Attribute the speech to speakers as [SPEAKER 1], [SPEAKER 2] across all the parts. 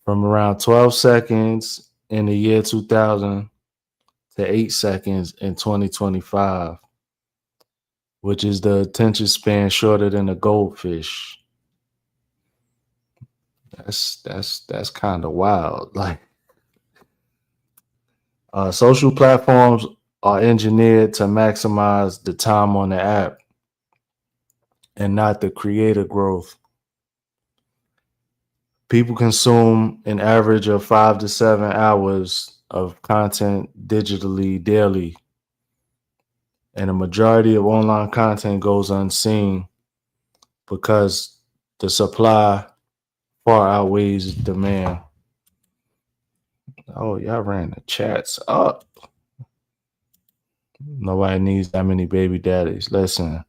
[SPEAKER 1] from around 12 seconds in the year 2000 to 8 seconds in 2025, which is the attention span shorter than a goldfish. That's kind of wild. Like social platforms are engineered to maximize the time on the app and not the creator growth. People consume an average of 5 to 7 hours of content digitally daily, and a majority of online content goes unseen because the supply far outweighs demand. Oh, y'all ran the chats up. Nobody needs that many baby daddies. Listen,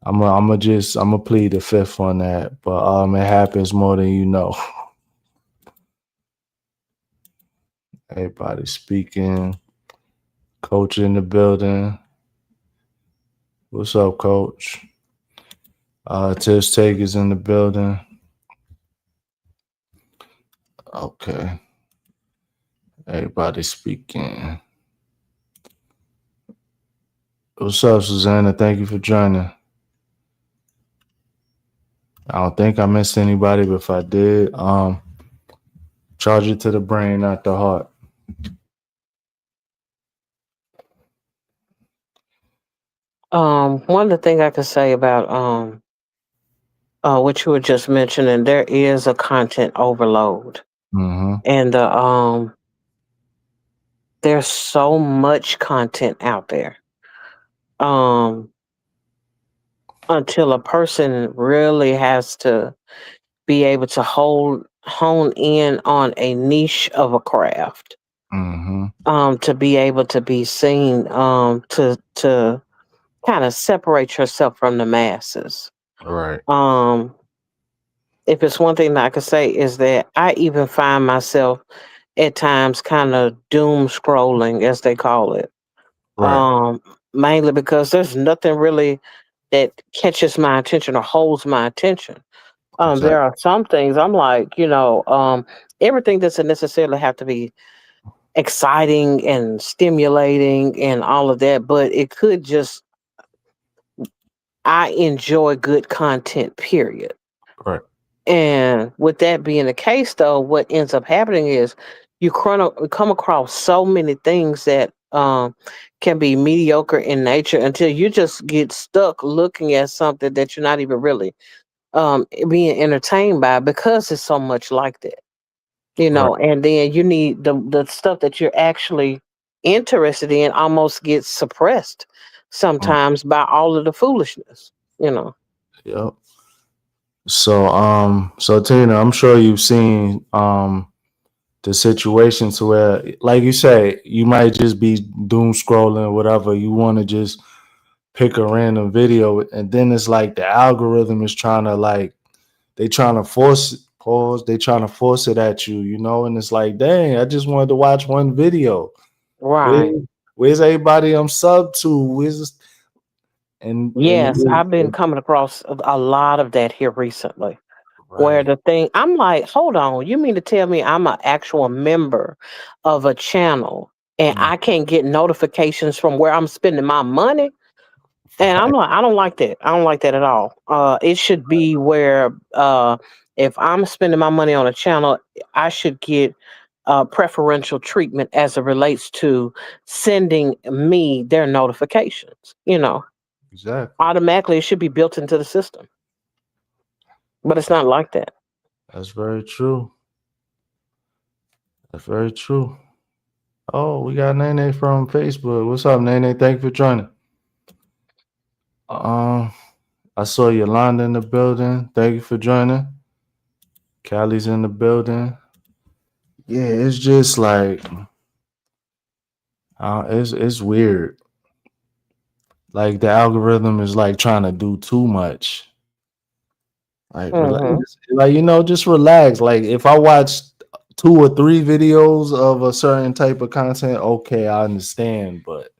[SPEAKER 1] I'm gonna plead the fifth on that, but it happens more than you know. Everybody speaking, coach in the building. What's up, coach? Tish Takers in the building. Okay. Everybody speaking. What's up, Susanna? Thank you for joining. I don't think I missed anybody, but if I did, charge it to the brain, not the heart.
[SPEAKER 2] One of the things I could say about what you were just mentioning, there is a content overload,
[SPEAKER 1] Mm-hmm.
[SPEAKER 2] and there's so much content out there. Um, until a person really has to be able to hone in on a niche of a craft,
[SPEAKER 1] Mm-hmm.
[SPEAKER 2] to be able to be seen, to kind of separate yourself from the masses.
[SPEAKER 1] Right.
[SPEAKER 2] Um, if it's one thing that I could say is that I even find myself at times kind of doom scrolling, as they call it.
[SPEAKER 1] Right.
[SPEAKER 2] Um, Mainly because there's nothing really that catches my attention or holds my attention.
[SPEAKER 1] Exactly.
[SPEAKER 2] There are some things I'm like, everything doesn't necessarily have to be exciting and stimulating and all of that, but it could just, I enjoy good content, period.
[SPEAKER 1] Right.
[SPEAKER 2] And with that being the case, though, what ends up happening is come across so many things that can be mediocre in nature until you just get stuck looking at something that you're not even really being entertained by because it's so much like that,
[SPEAKER 1] Right.
[SPEAKER 2] and then you need the stuff that you're actually interested in almost gets suppressed
[SPEAKER 1] Mm.
[SPEAKER 2] sometimes by all of the foolishness.
[SPEAKER 1] Yep. So Tina, I'm sure you've seen the situations where, like you say, you might just be doom scrolling or whatever. You want to just pick a random video, and then it's like the algorithm is trying to they trying to force it, pause. They trying to force it at you, and it's like, dang, I just wanted to watch one video. Where,
[SPEAKER 2] Right.
[SPEAKER 1] where's everybody I'm sub to? And
[SPEAKER 2] Yes, I've been coming across a lot of that here recently. Where
[SPEAKER 1] right.
[SPEAKER 2] the thing, I'm like, hold on, you mean to tell me I'm an actual member of a channel and
[SPEAKER 1] Mm,
[SPEAKER 2] I can't get notifications from where I'm spending my money? And I'm
[SPEAKER 1] right.
[SPEAKER 2] like, I don't like that. I don't like that at all. It should be where if I'm spending my money on a channel, I should get preferential treatment as it relates to sending me their notifications.
[SPEAKER 1] Exactly.
[SPEAKER 2] Automatically, it should be built into the system, but it's not like that.
[SPEAKER 1] That's very true. That's very true. Oh, we got Nene from Facebook. What's up, Nene? Thank you for joining. Um, I saw Yolanda in the building. Thank you for joining. Callie's in the building. Yeah, it's just like it's weird. Like the algorithm is like trying to do too much. Like relax,
[SPEAKER 2] Hmm.
[SPEAKER 1] just relax. Like if I watch 2 or 3 videos of a certain type of content, okay, I understand, but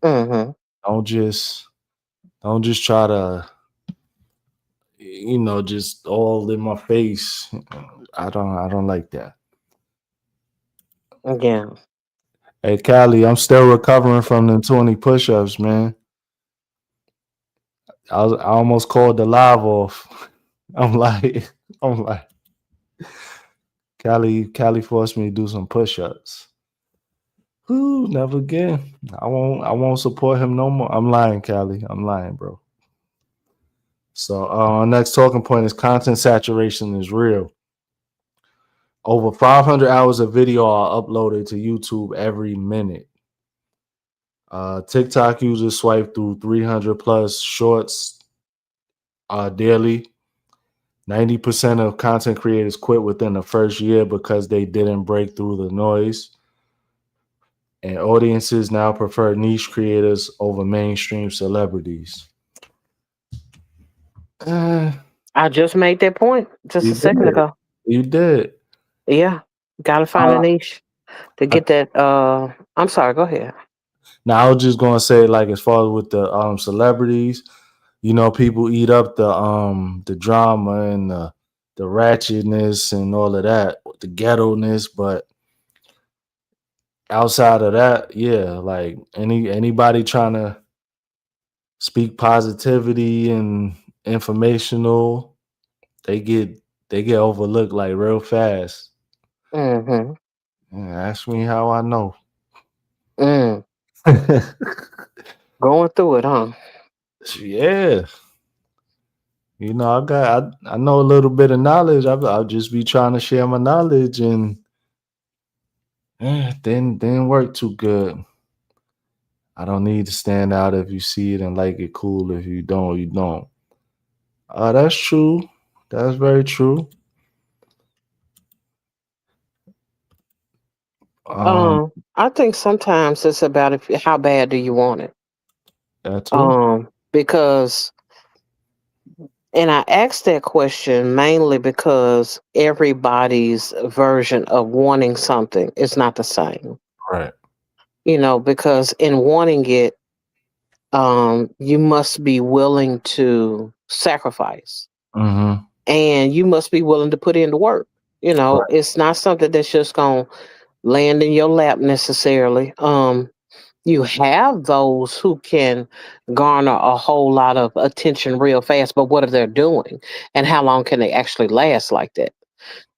[SPEAKER 2] Hmm.
[SPEAKER 1] don't just don't just try to just all in my face. I don't like that.
[SPEAKER 2] Yeah.
[SPEAKER 1] Hey, Callie, I'm still recovering from them 20 push-ups, man. I almost called the live off. I'm like, I'm like, Callie forced me to do some push-ups. Whoo, never again. I won't support him no more. I'm lying, Callie. I'm lying, bro. So our next talking point is content saturation is real. Over 500 hours of video are uploaded to YouTube every minute. TikTok users swipe through 300 plus shorts daily. 90% of content creators quit within the first year because they didn't break through the noise. And audiences now prefer niche creators over mainstream celebrities. Uh,
[SPEAKER 2] I just made that point just
[SPEAKER 1] you
[SPEAKER 2] a second
[SPEAKER 1] did.
[SPEAKER 2] ago.
[SPEAKER 1] You did.
[SPEAKER 2] Yeah. Gotta find a
[SPEAKER 1] Uh,
[SPEAKER 2] niche to
[SPEAKER 1] I,
[SPEAKER 2] get that. I'm sorry, go ahead.
[SPEAKER 1] now, I was just going to say, like, as far as with the celebrities, people eat up the drama and the ratchetness and all of that, the ghetto-ness, but outside of that, yeah, like anybody trying to speak positivity and informational, they get they get overlooked like real fast.
[SPEAKER 2] Mm-hmm.
[SPEAKER 1] Yeah, ask me how I know.
[SPEAKER 2] Mm. Going through it, huh?
[SPEAKER 1] Yeah, I know a little bit of knowledge. I'll just be trying to share my knowledge, and didn't work too good. I don't need to stand out. If you see it and like it, cool. If you don't, you don't. That's true. That's very true. Um,
[SPEAKER 2] I think sometimes it's about how bad do you want it.
[SPEAKER 1] that too.
[SPEAKER 2] Because and I asked that question mainly because everybody's version of wanting something is not the same.
[SPEAKER 1] Right.
[SPEAKER 2] Because in wanting it, you must be willing to sacrifice
[SPEAKER 1] Mm-hmm.
[SPEAKER 2] and you must be willing to put in the work.
[SPEAKER 1] Right.
[SPEAKER 2] It's not something that's just going to land in your lap necessarily. You have those who can garner a whole lot of attention real fast, but what are they doing? And how long can they actually last like that?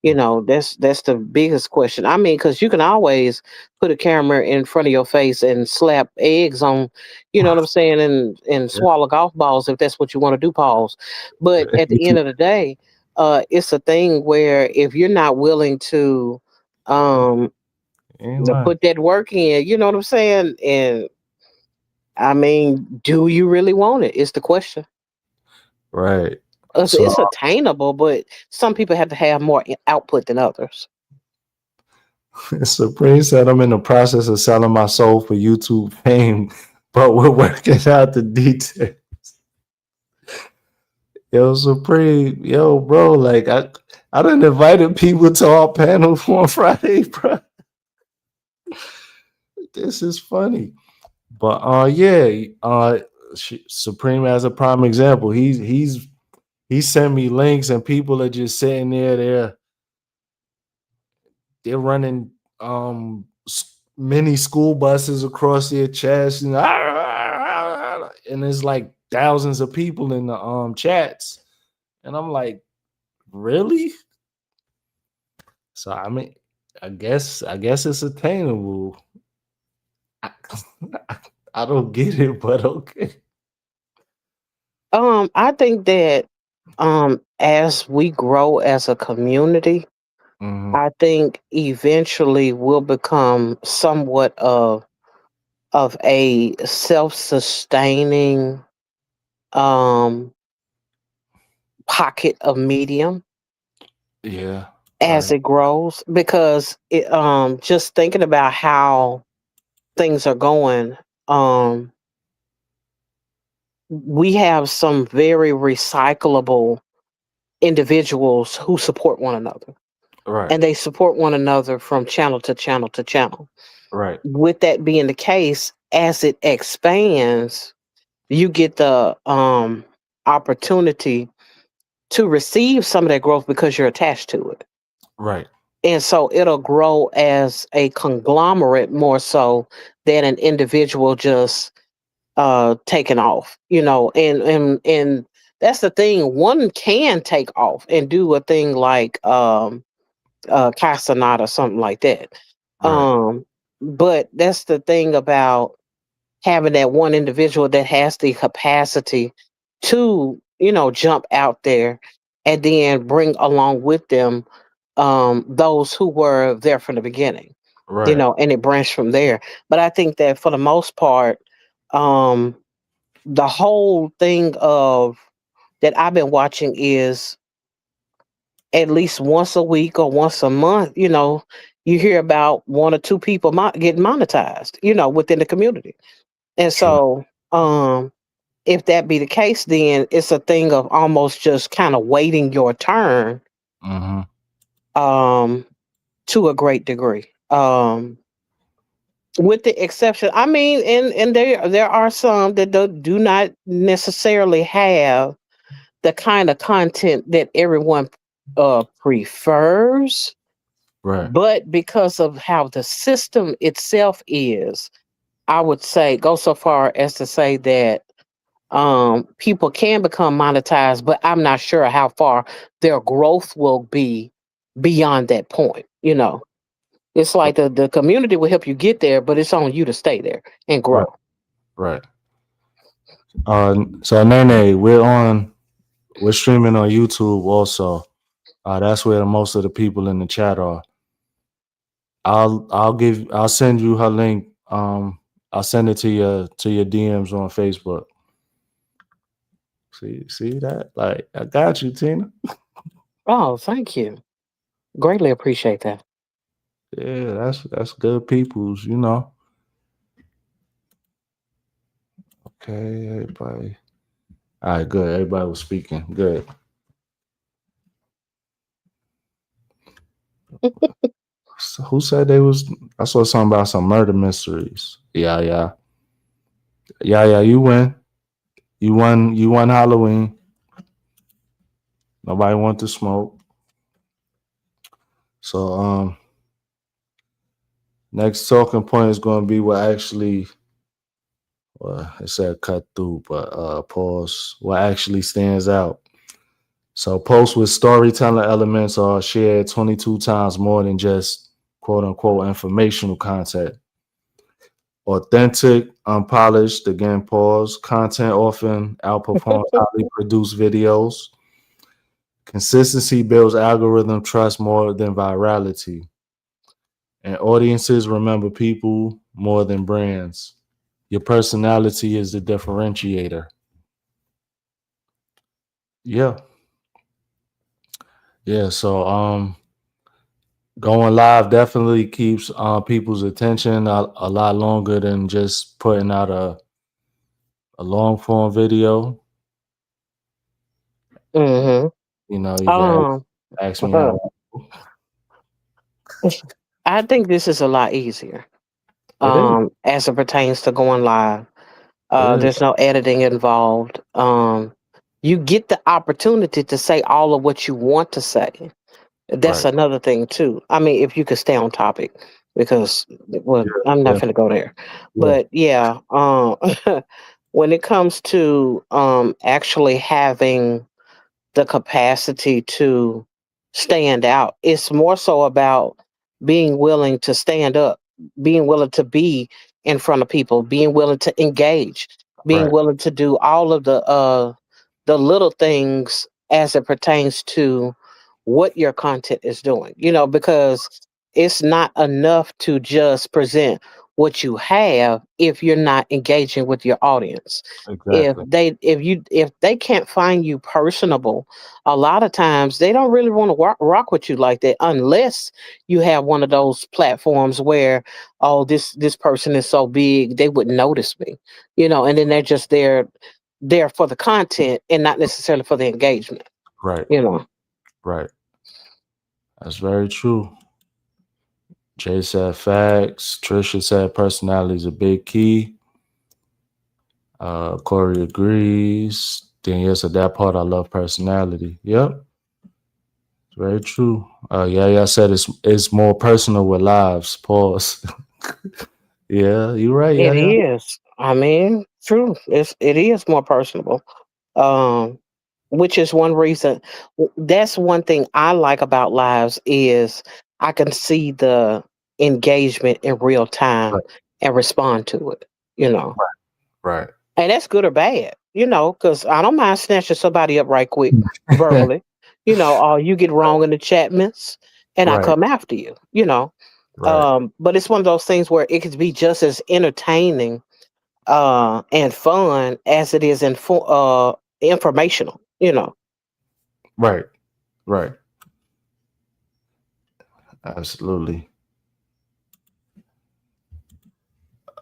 [SPEAKER 2] That's the biggest question. I mean, because you can always put a camera in front of your face and slap eggs on, you know what I'm saying, and
[SPEAKER 1] Yeah.
[SPEAKER 2] swallow golf balls if that's what you want to do, pause. But at the end of the day, it's a thing where if you're not willing um
[SPEAKER 1] Ain't
[SPEAKER 2] to
[SPEAKER 1] lying.
[SPEAKER 2] put that work in, you know what I'm saying? And I mean, do you really want it? Is the question.
[SPEAKER 1] Right.
[SPEAKER 2] It's,
[SPEAKER 1] So
[SPEAKER 2] it's attainable, but some people have to have more output than others.
[SPEAKER 1] Supreme said I'm in the process of selling my soul for YouTube fame, but we're working out the details. Yo, Supreme, yo, bro, like I done invited people to our panel on Friday, bro. This is funny. But yeah, Supreme as a prime example. He sent me links and people are just sitting there. They're running mini school buses across their chest, and there's like thousands of people in the chats, and I'm like, really? So I mean, I guess it's attainable. I, I don't get it, but okay.
[SPEAKER 2] I think that as we grow as a community,
[SPEAKER 1] Hmm.
[SPEAKER 2] I think eventually we'll become somewhat of a self-sustaining um pocket of medium
[SPEAKER 1] Yeah,
[SPEAKER 2] as
[SPEAKER 1] right.
[SPEAKER 2] it grows because just thinking about how things are going, um we have some very recyclable individuals who support one another,
[SPEAKER 1] Right.
[SPEAKER 2] and they support one another from channel to channel to channel.
[SPEAKER 1] Right.
[SPEAKER 2] With that being the case, as it expands, you get the opportunity to receive some of that growth because you're attached to it.
[SPEAKER 1] Right.
[SPEAKER 2] And so it'll grow as a conglomerate more so than an individual just taking off, and that's the thing. One can take off and do a thing like Casanata or something like that.
[SPEAKER 1] Right.
[SPEAKER 2] Um, but that's the thing about having that one individual that has the capacity to, jump out there and then bring along with them those who were there from the beginning,
[SPEAKER 1] Right.
[SPEAKER 2] and it branched from there. But I think that for the most part, um, the whole thing of that I've been watching is at least once a week or once a month, you hear about one or two people getting monetized, within the community. And
[SPEAKER 1] True.
[SPEAKER 2] so, if that be the case, then it's a thing of almost just kind of waiting your turn,
[SPEAKER 1] Mm-hmm.
[SPEAKER 2] um, to a great degree. With the exception, I mean, and there are some that do not necessarily have the kind of content that everyone prefers,
[SPEAKER 1] Right.
[SPEAKER 2] but because of how the system itself is, I would say go so far as to say that people can become monetized, but I'm not sure how far their growth will be beyond that point. It's like the community will help you get there, but it's on you to stay there and
[SPEAKER 1] Right.
[SPEAKER 2] grow.
[SPEAKER 1] Right. So Nene, we're streaming on YouTube also. That's where most of the people in the chat are. I'll send you her link. I'll send it to your DMs on Facebook. See that? Like I got you, Tina.
[SPEAKER 2] Oh, thank you. Greatly appreciate that.
[SPEAKER 1] Yeah, that's good peoples, you know. Okay, everybody. All right, good. Everybody was speaking. Good. So who said they was? I saw something about some murder mysteries. Yeah, yeah, yeah, yeah. You win. You won. You won Halloween. Nobody want to smoke. So next talking point is going to be what actually. Well, it said cut through, but pause. What actually stands out. So posts with storytelling elements are shared 22 times more than just quote unquote informational content. Authentic, unpolished, again, pause. Content often outperforms highly produced videos. Consistency builds algorithm trust more than virality. And audiences remember people more than brands. Your personality is the differentiator. Yeah. Yeah. So going live definitely keeps people's attention a lot longer than just putting out a long form video.
[SPEAKER 2] Hmm.
[SPEAKER 1] You know, you can
[SPEAKER 2] Um,
[SPEAKER 1] ask me how
[SPEAKER 2] I think this is a lot easier.
[SPEAKER 1] it is.
[SPEAKER 2] As it pertains to going live.
[SPEAKER 1] It is.
[SPEAKER 2] There's no editing involved. You get the opportunity to say all of what you want to say. That's
[SPEAKER 1] Right.
[SPEAKER 2] another thing too. I mean, if you could stay on topic, because well,
[SPEAKER 1] Yeah.
[SPEAKER 2] I'm not
[SPEAKER 1] Yeah.
[SPEAKER 2] going to go there.
[SPEAKER 1] Yeah.
[SPEAKER 2] But yeah, when it comes to actually having the capacity to stand out. It's more so about being willing to stand up, being willing to be in front of people, being willing to engage, being
[SPEAKER 1] Right.
[SPEAKER 2] willing to do all of the little things as it pertains to what your content is doing. Because it's not enough to just present what you have if you're not engaging with your audience. if
[SPEAKER 1] Exactly.
[SPEAKER 2] they if they can't find you personable, a lot of times they don't really want to rock with you like that unless you have one of those platforms where, oh, this person is so big they would notice me, and then they're just there for the content and not necessarily for the engagement,
[SPEAKER 1] Right.
[SPEAKER 2] you know.
[SPEAKER 1] Right. That's very true. Jay said facts. Trisha said personality is a big key. Corey agrees. Then yes, at that part I love personality. Yep, very true. Yeah, said it's more personal with lives. Pause. Yeah, you're right.
[SPEAKER 2] It
[SPEAKER 1] Yeah.
[SPEAKER 2] is. I mean, true. It is more personable. Um, which is one reason. That's one thing I like about lives is I can see the engagement in real time
[SPEAKER 1] Right,
[SPEAKER 2] and respond to it. You know,
[SPEAKER 1] right,
[SPEAKER 2] and that's good or bad. You know, because I don't mind snatching somebody up right quick verbally. You know, or you get wrong in the chatments, and I
[SPEAKER 1] right,
[SPEAKER 2] come after you. You know,
[SPEAKER 1] right,
[SPEAKER 2] but it's one of those things where it could be just as entertaining and fun as it is informational. You know.
[SPEAKER 1] right, right. Absolutely.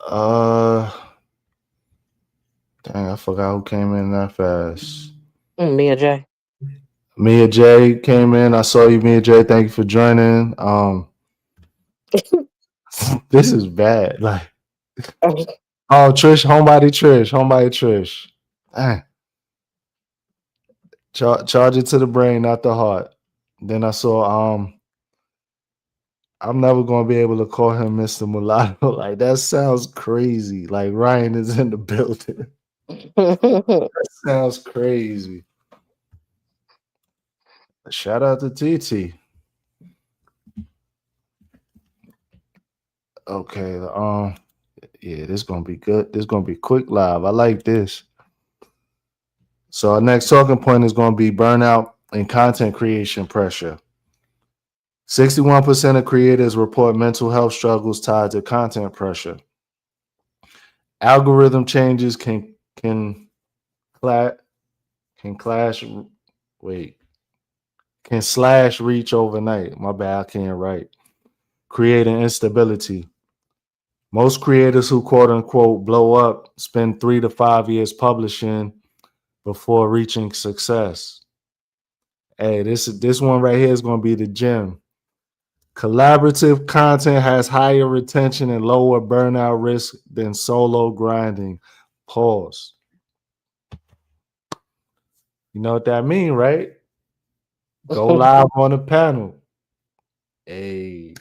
[SPEAKER 1] Uh, dang, I forgot who came in that fast.
[SPEAKER 2] Mia J.
[SPEAKER 1] Mia J came in. I saw you, Mia J. Thank you for joining. This is bad. Like, oh, Trish, homebody Trish. Dang, charge it to the brain, not the heart. Then I saw, I'm never gonna be able to call him Mr. Mulatto. Like that sounds crazy. Like Ryan is in the building. Sounds crazy. Shout out to TT. Okay, yeah, this gonna be good. This gonna be quick live. I like this. So our next talking point is gonna be burnout and content creation pressure. 61% of creators report mental health struggles tied to content pressure. Algorithm changes can cla- can clash. Wait, can slash reach overnight. My bad, I can't write. Creating instability. Most creators who quote unquote blow up spend 3 to 5 years publishing before reaching success. Hey, this one right here is going to be the gem. Collaborative content has higher retention and lower burnout risk than solo grinding. Pause. You know what that mean, right? Go live on the panel. Hey,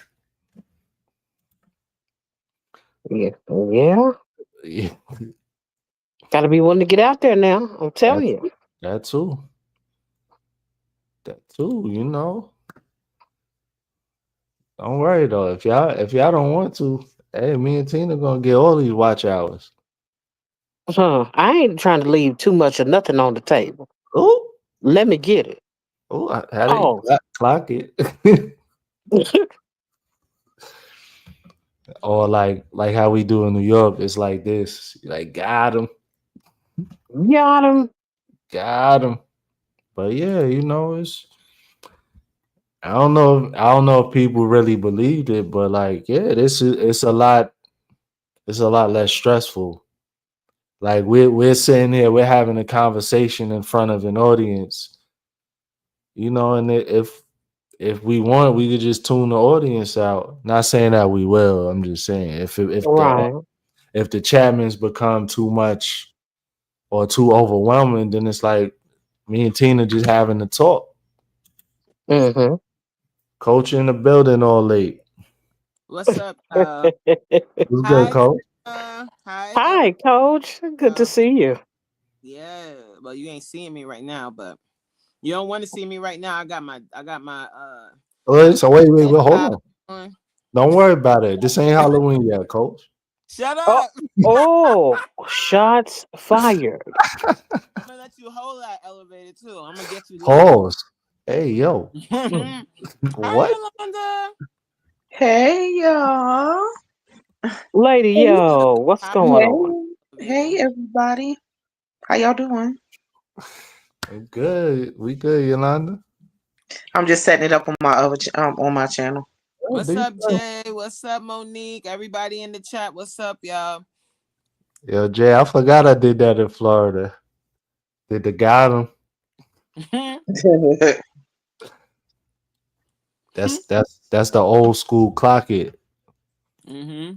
[SPEAKER 2] Yeah, yeah.
[SPEAKER 1] yeah,
[SPEAKER 2] Got to be willing to get out there now. I'm
[SPEAKER 1] that
[SPEAKER 2] telling you.
[SPEAKER 1] that too. That too. You know. Don't worry though. If y'all don't want to, hey, me and Tina gonna get all these watch hours.
[SPEAKER 2] I ain't trying to leave too much of nothing on the table.
[SPEAKER 1] Oh,
[SPEAKER 2] Let me get it.
[SPEAKER 1] oh, I had it.
[SPEAKER 2] Oh,
[SPEAKER 1] Clock it. Or like how we do in New York, it's like this. Like got him,
[SPEAKER 2] got him.
[SPEAKER 1] got him. But yeah, it's I don't know if people really believed it, but like yeah, it's a lot less stressful. Like we're sitting here, we're having a conversation in front of an audience, and if we want, we could just tune the audience out. Not saying that we will. I'm just saying
[SPEAKER 2] Right.
[SPEAKER 1] if the Chapmans become too much or too overwhelming, then it's like me and Tina just having to talk.
[SPEAKER 2] Mm-hmm.
[SPEAKER 1] Coach in the building all late.
[SPEAKER 3] What's up?
[SPEAKER 1] What's good,
[SPEAKER 3] Hi,
[SPEAKER 1] Coach?
[SPEAKER 3] hi,
[SPEAKER 2] Hi, Coach. Good to see you.
[SPEAKER 3] yeah. Well, you ain't seeing me right now, but you don't want to see me right now. I got my
[SPEAKER 1] Wait, so wait, hold
[SPEAKER 3] headphones
[SPEAKER 1] on.
[SPEAKER 3] on.
[SPEAKER 1] Don't worry about it. This ain't Halloween yet, Coach.
[SPEAKER 3] Shut
[SPEAKER 2] Oh,
[SPEAKER 3] up.
[SPEAKER 2] oh, shots fired.
[SPEAKER 3] I'm gonna let you hold that elevator too. I'm gonna get you later.
[SPEAKER 1] Pause. Hey, yo.
[SPEAKER 2] Mm.
[SPEAKER 3] Hi,
[SPEAKER 1] What?
[SPEAKER 3] Yolanda.
[SPEAKER 4] Hey y'all.
[SPEAKER 2] Lady,
[SPEAKER 4] Hey,
[SPEAKER 2] yo, what's
[SPEAKER 3] Hi,
[SPEAKER 2] going on?
[SPEAKER 4] hey
[SPEAKER 3] elevator.
[SPEAKER 4] everybody. How y'all doing?
[SPEAKER 1] We good. We good, Yolanda.
[SPEAKER 4] I'm just setting it up on my on my channel.
[SPEAKER 1] Oh, do
[SPEAKER 3] What's
[SPEAKER 1] you
[SPEAKER 3] up,
[SPEAKER 1] think?
[SPEAKER 3] Jay? What's up, Monique? Everybody in the chat. What's up, y'all?
[SPEAKER 1] Yo, Jay, I forgot I did that in Florida. Did the got him? That's the old school clock it.
[SPEAKER 3] mm-hmm.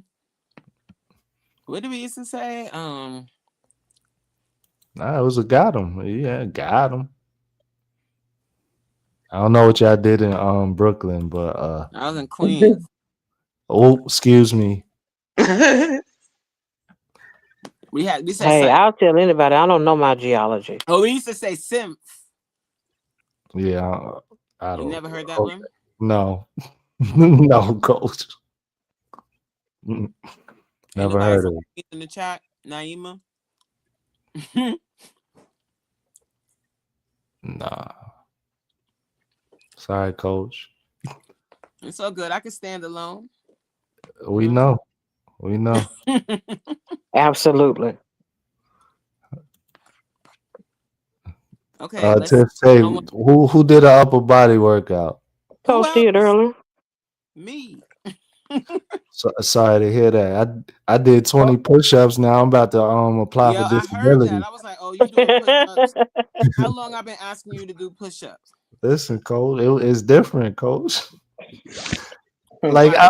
[SPEAKER 3] What did we used to say?
[SPEAKER 1] Nah, it was a got him. Yeah, got him. I don't know what y'all did in Brooklyn, but
[SPEAKER 3] I was in Queens.
[SPEAKER 1] oh, excuse me.
[SPEAKER 3] We said
[SPEAKER 2] Hey,
[SPEAKER 3] something.
[SPEAKER 2] I'll tell anybody. I don't know my geology.
[SPEAKER 3] Oh, we used to say Simp.
[SPEAKER 1] Yeah, I
[SPEAKER 3] You
[SPEAKER 1] don't.
[SPEAKER 3] never heard that
[SPEAKER 1] Okay.
[SPEAKER 3] one?
[SPEAKER 1] No, no, coach. Mm,
[SPEAKER 3] Ain't
[SPEAKER 1] never
[SPEAKER 3] nobody
[SPEAKER 1] heard
[SPEAKER 3] from
[SPEAKER 1] of it.
[SPEAKER 3] Queens in the chat, Naima.
[SPEAKER 1] Nah, sorry, coach.
[SPEAKER 3] It's so good. I can stand alone. You
[SPEAKER 1] We
[SPEAKER 3] know what
[SPEAKER 1] know. We know.
[SPEAKER 3] I'm saying?
[SPEAKER 2] Absolutely.
[SPEAKER 3] Okay, let's.
[SPEAKER 1] To say
[SPEAKER 3] I want
[SPEAKER 1] who did an upper body workout.
[SPEAKER 3] who
[SPEAKER 2] Coach did
[SPEAKER 3] else?
[SPEAKER 2] earlier.
[SPEAKER 3] Me.
[SPEAKER 1] So, sorry to hear that. I did 20 push-ups. Now I'm about to apply
[SPEAKER 3] Yo,
[SPEAKER 1] for
[SPEAKER 3] I heard that.
[SPEAKER 1] disability.
[SPEAKER 3] I was like, "Oh, you doing push-ups? How long I've been asking you to do push-ups?
[SPEAKER 1] Listen, coach, it's different, coach. Like
[SPEAKER 3] Why?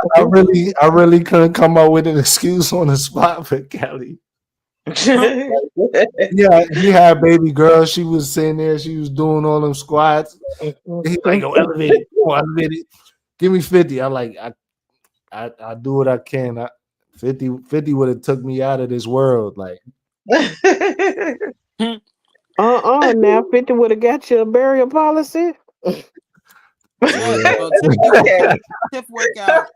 [SPEAKER 1] I really couldn't come up with an excuse on the spot for Kelly. Yeah, he had baby girl. She was sitting there. She was doing all them squats. He like, yo, elevate it. Come on, elevate it. Give me 50. I do what I can. 50 would have took me out of this world. Like,
[SPEAKER 2] Now 50 would have got you a burial policy.
[SPEAKER 3] Tiff.
[SPEAKER 1] yeah.
[SPEAKER 3] Oh, Tiff be working. Tiff workout.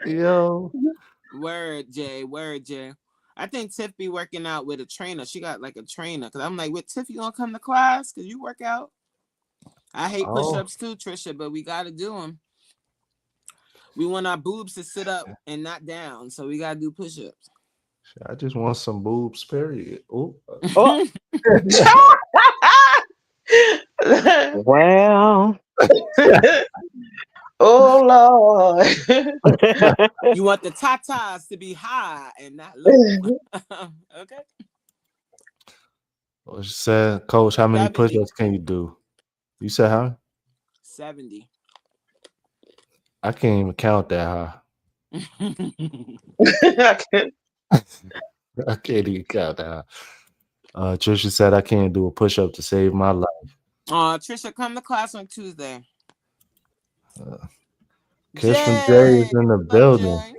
[SPEAKER 1] Yo.
[SPEAKER 3] Word, Jay. Word, Jay. I think Tiff be working out with a trainer. She got like a trainer. Cause I'm like, with Tiff, you gonna come to class? Cause you work out. I hate
[SPEAKER 1] Oh,
[SPEAKER 3] push-ups too, Trisha, but we gotta do them. We want our boobs to sit up and not down, so we gotta do push-ups.
[SPEAKER 1] I just want some boobs, period. Oh.
[SPEAKER 2] Oh, well.
[SPEAKER 4] Oh Lord.
[SPEAKER 3] You want the tatas to be high and not low. Okay.
[SPEAKER 1] Well, she said, Coach, how many
[SPEAKER 3] 70.
[SPEAKER 1] push-ups can you do? You said how?
[SPEAKER 3] 70.
[SPEAKER 1] I can't even count that high. I can't even count that high. Trisha said I can't do a push-up to save my life.
[SPEAKER 3] Trisha, come to class on Tuesday.
[SPEAKER 1] Kiss from Jay is
[SPEAKER 3] Jay.
[SPEAKER 1] in the
[SPEAKER 3] What's up,
[SPEAKER 1] building.
[SPEAKER 3] Jay?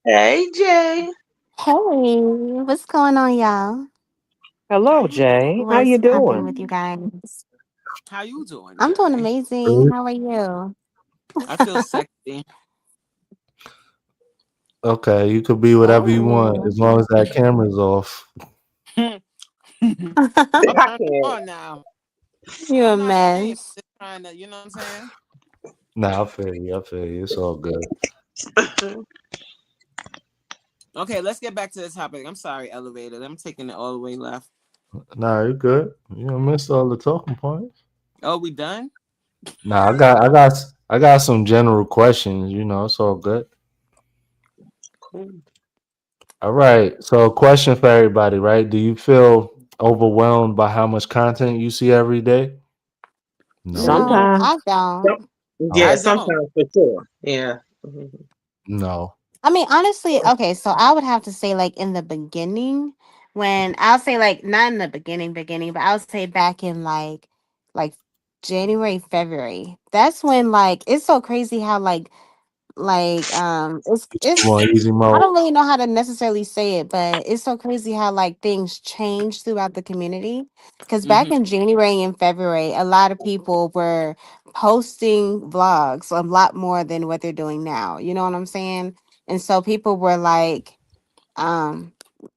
[SPEAKER 4] Hey Jay.
[SPEAKER 5] Hey, what's going on, y'all?
[SPEAKER 3] How
[SPEAKER 2] Hello,
[SPEAKER 3] you doing?
[SPEAKER 2] Jay. How you
[SPEAKER 5] What's popping
[SPEAKER 2] doing?
[SPEAKER 5] with you guys?
[SPEAKER 3] How you doing,
[SPEAKER 5] I'm doing
[SPEAKER 3] Jay?
[SPEAKER 5] amazing.
[SPEAKER 1] Good.
[SPEAKER 5] How are you?
[SPEAKER 3] I feel sexy.
[SPEAKER 1] Okay, you could be whatever you want
[SPEAKER 5] Oh,
[SPEAKER 1] as long as that camera's off.
[SPEAKER 4] I
[SPEAKER 3] Come
[SPEAKER 4] can't.
[SPEAKER 3] on now.
[SPEAKER 5] you
[SPEAKER 3] I'm
[SPEAKER 5] a
[SPEAKER 3] not ashamed.
[SPEAKER 5] mess.
[SPEAKER 3] Just trying to, you know what I'm saying?
[SPEAKER 1] Nah, I feel you. I feel you. It's all good.
[SPEAKER 3] Okay, let's get back to the topic. I'm sorry, elevated. I'm taking it all the way left.
[SPEAKER 1] Nah, you good. You don't miss all the talking points.
[SPEAKER 3] Oh, we done?
[SPEAKER 1] Nah, I got some general questions. You know, it's all good.
[SPEAKER 4] Cool.
[SPEAKER 1] All right. So, question for everybody, right? Do you feel overwhelmed by how much content you see every day? No.
[SPEAKER 5] No,
[SPEAKER 2] Sometimes.
[SPEAKER 5] I don't.
[SPEAKER 4] Yeah,
[SPEAKER 3] I
[SPEAKER 1] Okay.
[SPEAKER 3] don't.
[SPEAKER 4] sometimes for sure. Yeah.
[SPEAKER 1] No.
[SPEAKER 5] I mean, honestly, okay, so I would have to say, like, in the beginning, when I'll say, like, not in the beginning, but I'll say back in, like January, February. That's when, like, it's so crazy how,
[SPEAKER 1] I'm
[SPEAKER 5] it's
[SPEAKER 1] on easy
[SPEAKER 5] I
[SPEAKER 1] mode.
[SPEAKER 5] don't really know how to necessarily say it, but it's so crazy how like things change throughout the community. Because
[SPEAKER 3] Mm-hmm.
[SPEAKER 5] back in January and February, a lot of people were posting vlogs a lot more than what they're doing now. You know what I'm saying? And so people were like, um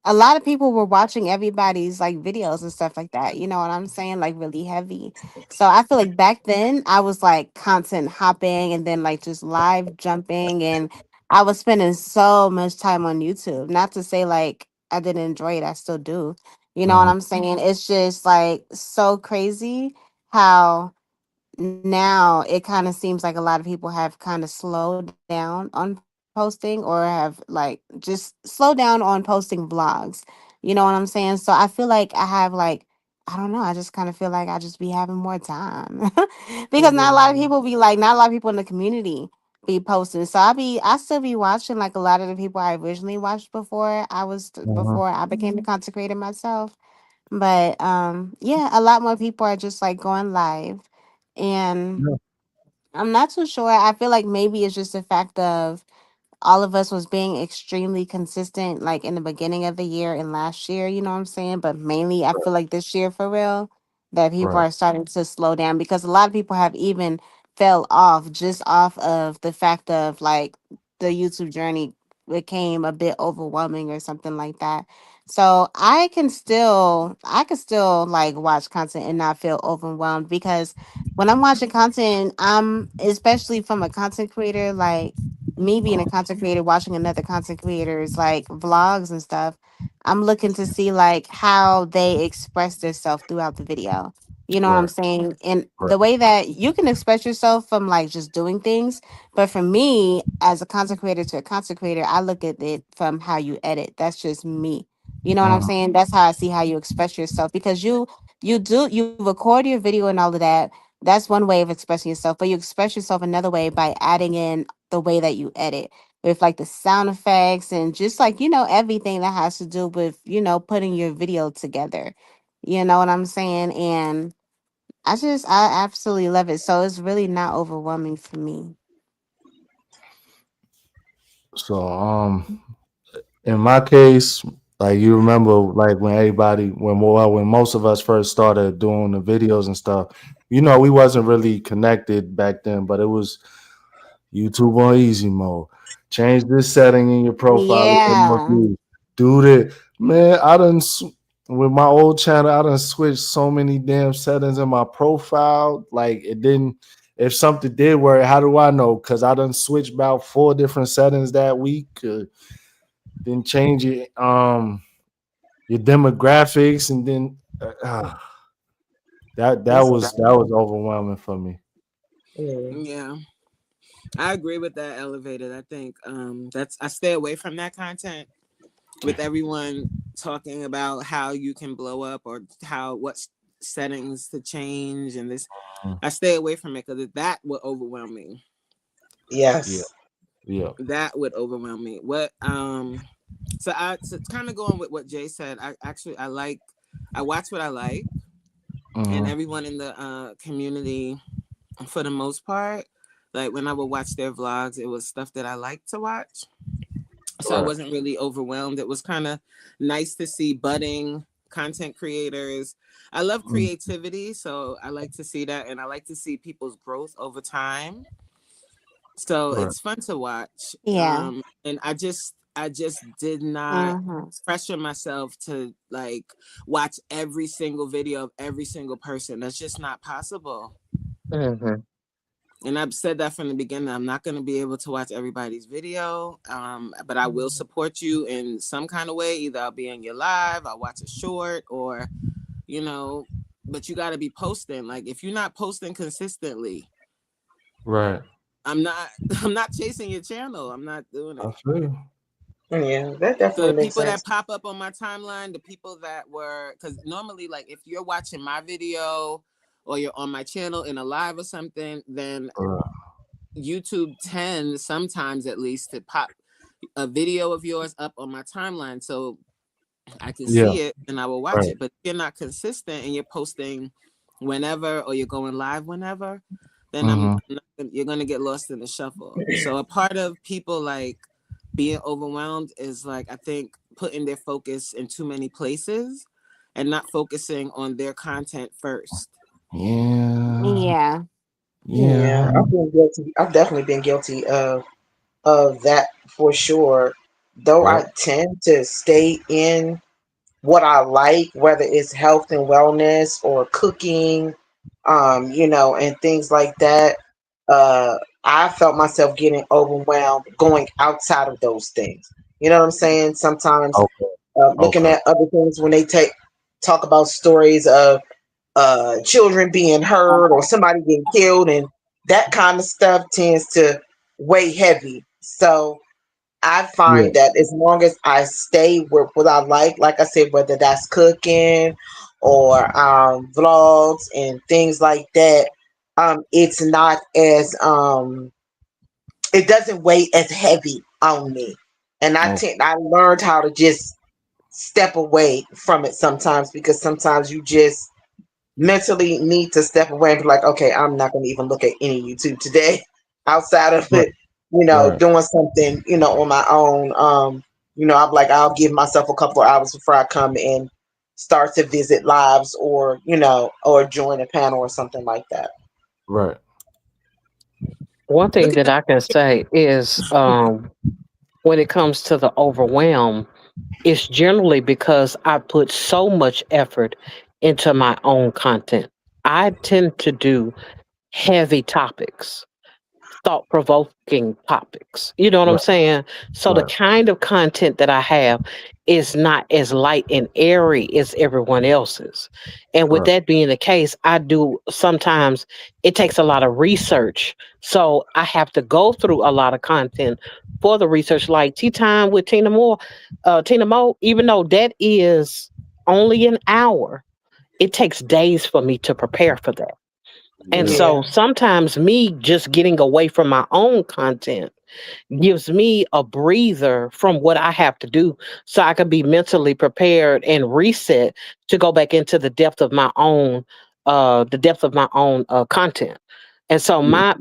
[SPEAKER 5] a lot of people were watching everybody's like videos and stuff like that, you know what I'm saying, like really heavy. So I feel like back then I was like content hopping and then like just live jumping, and I was spending so much time on YouTube. Not to say like I didn't enjoy it, I still do, you know what
[SPEAKER 1] Mhm.
[SPEAKER 5] I'm saying. It's just like so crazy how now it kind of seems like a lot of people have kind of slowed down on posting, or have like just slowed down on posting vlogs. You know what I'm saying? So I feel like I have like, I don't know, I just kind of feel like I just be having more time because not a lot of
[SPEAKER 4] Mhm.
[SPEAKER 5] people be like, not a lot of people in the community be posting. So I still be watching like a lot of the people I originally watched before
[SPEAKER 1] Mhm.
[SPEAKER 5] before I became the content creator myself. But yeah, a lot more people are just like going live, and
[SPEAKER 1] Yeah.
[SPEAKER 5] I'm not too sure. I feel like maybe it's just a fact of all of us was being extremely consistent like in the beginning of the year and last year, you know what I'm saying? But mainly I feel like this year for real that people
[SPEAKER 1] Right.
[SPEAKER 5] are starting to slow down because a lot of people have even fell off just off of the fact of like the YouTube journey became a bit overwhelming or something like that. So I can still like watch content and not feel overwhelmed because when I'm watching content, I'm especially from a content creator like me being a content creator, watching another content creators like vlogs and stuff, I'm looking to see like how they express themselves throughout the video. You know what I'm
[SPEAKER 1] Right.
[SPEAKER 5] saying? And
[SPEAKER 1] Right.
[SPEAKER 5] the way that you can express yourself from like just doing things, but for me as a content creator to a content creator, I look at it from how you edit. That's just me. You know what I'm
[SPEAKER 1] Mhm.
[SPEAKER 5] saying? That's how I see how you express yourself because you record your video and all of that. That's one way of expressing yourself, but you express yourself another way by adding in the way that you edit with like the sound effects and just like everything that has to do with putting your video together, you know what I'm saying? And I absolutely love it, so it's really not overwhelming for me.
[SPEAKER 1] So in my case, like you remember, like when everybody, when most of us first started doing the videos and stuff, we wasn't really connected back then, but it was YouTube on easy mode. Change this setting in your profile to get more
[SPEAKER 5] Yeah.
[SPEAKER 1] views. Do that, man. With my old channel, I done switched so many damn settings in my profile. Like it didn't. If something did work, how do I know? Because I done switched about 4 different settings that week. Then change it. Your demographics, and then that
[SPEAKER 4] It's
[SPEAKER 1] was that was overwhelming for me.
[SPEAKER 4] mm,
[SPEAKER 3] Yeah, I agree with that. Elevated. I think that's I stay away from that content with everyone talking about how you can blow up or what settings to change and this.
[SPEAKER 1] Mm.
[SPEAKER 3] I stay away from it because that would overwhelm me.
[SPEAKER 1] Yeah,
[SPEAKER 4] yes.
[SPEAKER 1] yeah.
[SPEAKER 3] That would overwhelm me. So kind of going with what Jay said. I watch what I like, and
[SPEAKER 1] Hmm.
[SPEAKER 3] everyone in the community, for the most part, like when I would watch their vlogs, it was stuff that I like to watch. So I
[SPEAKER 1] Right.
[SPEAKER 3] wasn't really overwhelmed. It was kind of nice to see budding content creators. I love
[SPEAKER 1] Mm.
[SPEAKER 3] creativity, so I like to see that, and I like to see people's growth over time. So
[SPEAKER 1] Right.
[SPEAKER 3] it's fun to watch.
[SPEAKER 5] Yeah.
[SPEAKER 3] And I just did not
[SPEAKER 5] Hmm.
[SPEAKER 3] pressure myself to like watch every single video of every single person. That's just not possible.
[SPEAKER 4] Hmm.
[SPEAKER 3] And I've said that from the beginning. I'm not going to be able to watch everybody's video, but I will support you in some kind of way. Either I'll be in your live, I'll watch a short, or you know. But you got to be posting. Like if you're not posting consistently,
[SPEAKER 1] Right.
[SPEAKER 3] I'm not. I'm not chasing your channel. I'm not doing
[SPEAKER 1] I
[SPEAKER 3] it.
[SPEAKER 1] feel you.
[SPEAKER 4] Yeah, that
[SPEAKER 3] So
[SPEAKER 4] definitely
[SPEAKER 3] the
[SPEAKER 4] makes
[SPEAKER 3] people that
[SPEAKER 4] sense.
[SPEAKER 3] pop up on my timeline, the people that were, because normally, like if you're watching my video or you're on my channel in a live or something, then
[SPEAKER 1] Right.
[SPEAKER 3] YouTube tends sometimes at least to pop a video of yours up on my timeline so I can
[SPEAKER 1] Yeah.
[SPEAKER 3] see it and I will watch
[SPEAKER 1] Right.
[SPEAKER 3] it. But if you're not consistent and you're posting whenever or you're going live whenever, then
[SPEAKER 1] Hmm.
[SPEAKER 3] you're gonna get lost in the shuffle. So a part of people like being overwhelmed is like I think putting their focus in too many places and not focusing on their content first.
[SPEAKER 1] Yeah.
[SPEAKER 5] Yeah.
[SPEAKER 1] Yeah.
[SPEAKER 4] Yeah, I've been guilty. I've definitely been guilty of that for sure. Though
[SPEAKER 1] Yep.
[SPEAKER 4] I tend to stay in what I like, whether it's health and wellness or cooking, and things like that. Uh, I felt myself getting overwhelmed going outside of those things. You know what I'm saying? Sometimes
[SPEAKER 1] Okay.
[SPEAKER 4] looking
[SPEAKER 1] Okay.
[SPEAKER 4] at other things when they talk about stories of children being hurt or somebody getting killed, and that kind of stuff tends to weigh heavy. So I
[SPEAKER 1] Yeah.
[SPEAKER 4] find that as long as I stay with what I like I said, whether that's cooking or vlogs and things like that, it's not as it doesn't weigh as heavy on me. And
[SPEAKER 1] Okay.
[SPEAKER 4] I learned how to just step away from it sometimes, because sometimes you just mentally need to step away and be like, okay, I'm not going to even look at any YouTube today outside of
[SPEAKER 1] Right.
[SPEAKER 4] it,
[SPEAKER 1] Right.
[SPEAKER 4] doing something, on my own. I'm like, I'll give myself a couple of hours before I come and start to visit lives, or, or join a panel or something like that.
[SPEAKER 1] Right.
[SPEAKER 2] One thing
[SPEAKER 3] Look at
[SPEAKER 2] that
[SPEAKER 3] that.
[SPEAKER 2] I can say is when it comes to the overwhelm, it's generally because I put so much effort into my own content. I tend to do heavy topics, thought provoking topics. You know what I'm
[SPEAKER 1] Right.
[SPEAKER 2] saying? So the
[SPEAKER 1] Right.
[SPEAKER 2] kind of content that I have is not as light and airy as everyone else's. And with
[SPEAKER 1] Right.
[SPEAKER 2] that being the case, I do sometimes it takes a lot of research. So I have to go through a lot of content for the research, like Tea Time with Tina Moore, even though that is only an hour, it takes days for me to prepare for that. And
[SPEAKER 1] Yeah.
[SPEAKER 2] so
[SPEAKER 4] Yeah.
[SPEAKER 2] sometimes me just getting away from my own content gives me a breather from what I have to do so I can be mentally prepared and reset to go back into the depth of my own content. And so my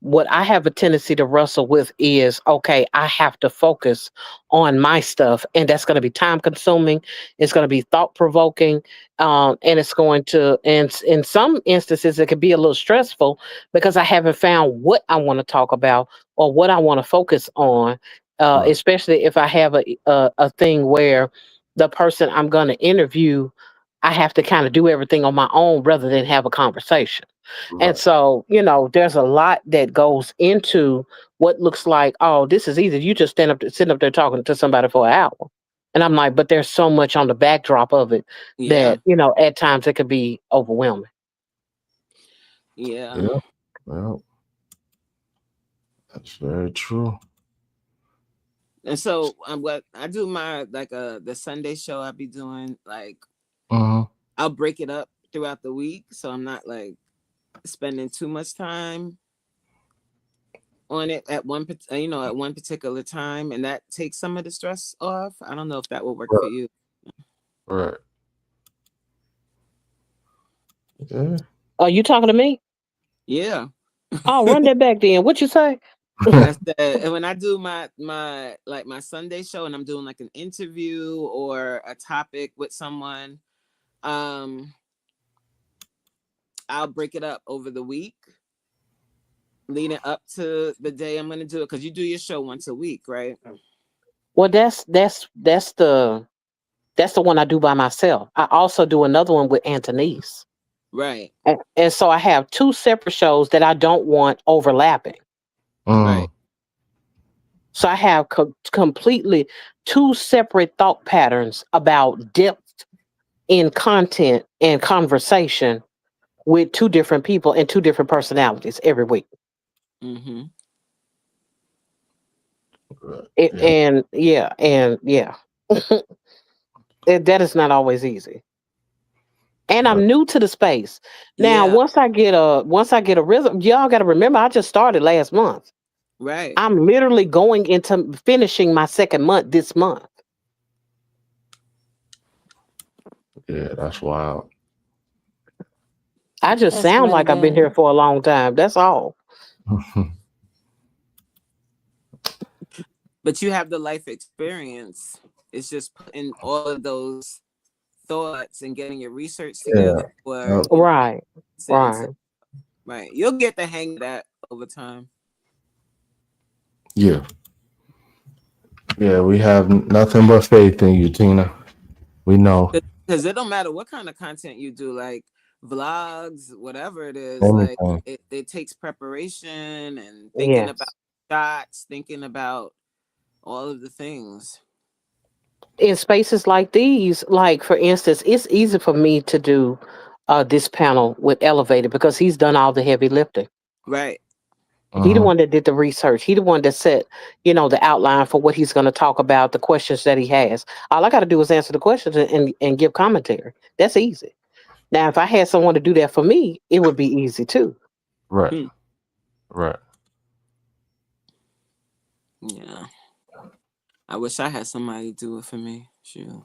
[SPEAKER 2] what I have a tendency to wrestle with is, okay, I have to focus on my stuff, and that's going to be time consuming, it's going to be thought provoking, and it's going to, and in some instances it could be a little stressful because I haven't found what I want to talk about or what I want to focus on,
[SPEAKER 1] Right.
[SPEAKER 2] especially if I have a thing where the person I'm going to interview, I have to kind of do everything on my own rather than have a conversation. And
[SPEAKER 1] Right.
[SPEAKER 2] so, there's a lot that goes into what looks like, oh, this is easy. You just sitting up there talking to somebody for an hour. And I'm like, but there's so much on the backdrop of it
[SPEAKER 3] Yeah.
[SPEAKER 2] that, at times it could be overwhelming.
[SPEAKER 3] Yeah.
[SPEAKER 1] Yeah. Well, that's very true.
[SPEAKER 3] And so what I do my the Sunday show I be doing, like
[SPEAKER 1] Mm-hmm.
[SPEAKER 3] I'll break it up throughout the week, so I'm not like spending too much time on it at at one particular time, and that takes some of the stress off. I don't know if that will work for
[SPEAKER 1] Right.
[SPEAKER 3] you.
[SPEAKER 1] Right. Yeah.
[SPEAKER 2] Are you talking to me?
[SPEAKER 3] Yeah.
[SPEAKER 2] Oh, run that back then. What you say?
[SPEAKER 3] I said, and when I do my Sunday show and I'm doing like an interview or a topic with someone, um, I'll break it up over the week, leading up to the day I'm gonna do it. Because you do your show once a week, right?
[SPEAKER 2] Well, that's the one I do by myself. I also do another one with Antonise.
[SPEAKER 3] Right,
[SPEAKER 2] And so I have two separate shows that I don't want overlapping.
[SPEAKER 3] right.
[SPEAKER 1] Mm.
[SPEAKER 2] So I have completely two separate thought patterns about depth in content and conversation with two different people and two different personalities every week.
[SPEAKER 3] Mm-hmm.
[SPEAKER 1] Right.
[SPEAKER 2] It,
[SPEAKER 1] Yeah.
[SPEAKER 2] and yeah, that is not always easy. And
[SPEAKER 1] Right.
[SPEAKER 2] I'm new to the space. Now,
[SPEAKER 3] Yeah,
[SPEAKER 2] once I get a rhythm, y'all got to remember I just started last month.
[SPEAKER 3] right.
[SPEAKER 2] I'm literally going into finishing my second month this month.
[SPEAKER 1] Yeah. That's wild.
[SPEAKER 2] I just
[SPEAKER 5] That's
[SPEAKER 2] sound
[SPEAKER 5] really
[SPEAKER 2] like I've been here
[SPEAKER 5] good.
[SPEAKER 2] for a long time. That's all.
[SPEAKER 3] But you have the life experience. It's just putting all of those thoughts and getting your research
[SPEAKER 1] Yeah.
[SPEAKER 3] together for
[SPEAKER 1] Yep.
[SPEAKER 2] Right.
[SPEAKER 3] sense.
[SPEAKER 2] Right.
[SPEAKER 3] Right. You'll get the hang of that over time.
[SPEAKER 1] Yeah. Yeah. We have nothing but faith in you, Tina. We know
[SPEAKER 3] Because it don't matter what kind of content you do, like vlogs, whatever it is, like
[SPEAKER 1] anything.
[SPEAKER 3] it takes preparation and thinking about
[SPEAKER 2] Yes.
[SPEAKER 3] shots, thinking about all of the things.
[SPEAKER 2] In spaces like these, like for instance, it's easy for me to do this panel with Elevated because he's done all the heavy lifting.
[SPEAKER 3] Right.
[SPEAKER 2] He the
[SPEAKER 1] Mm-hmm.
[SPEAKER 2] one that did the research. He the one that set, the outline for what he's going to talk about, the questions that he has. All I got to do is answer the questions and give commentary. That's easy. Now, if I had someone to do that for me, it would be easy too.
[SPEAKER 1] Right.
[SPEAKER 3] Hmm.
[SPEAKER 1] Right.
[SPEAKER 3] Yeah. I wish I had somebody do it for me. Shoot.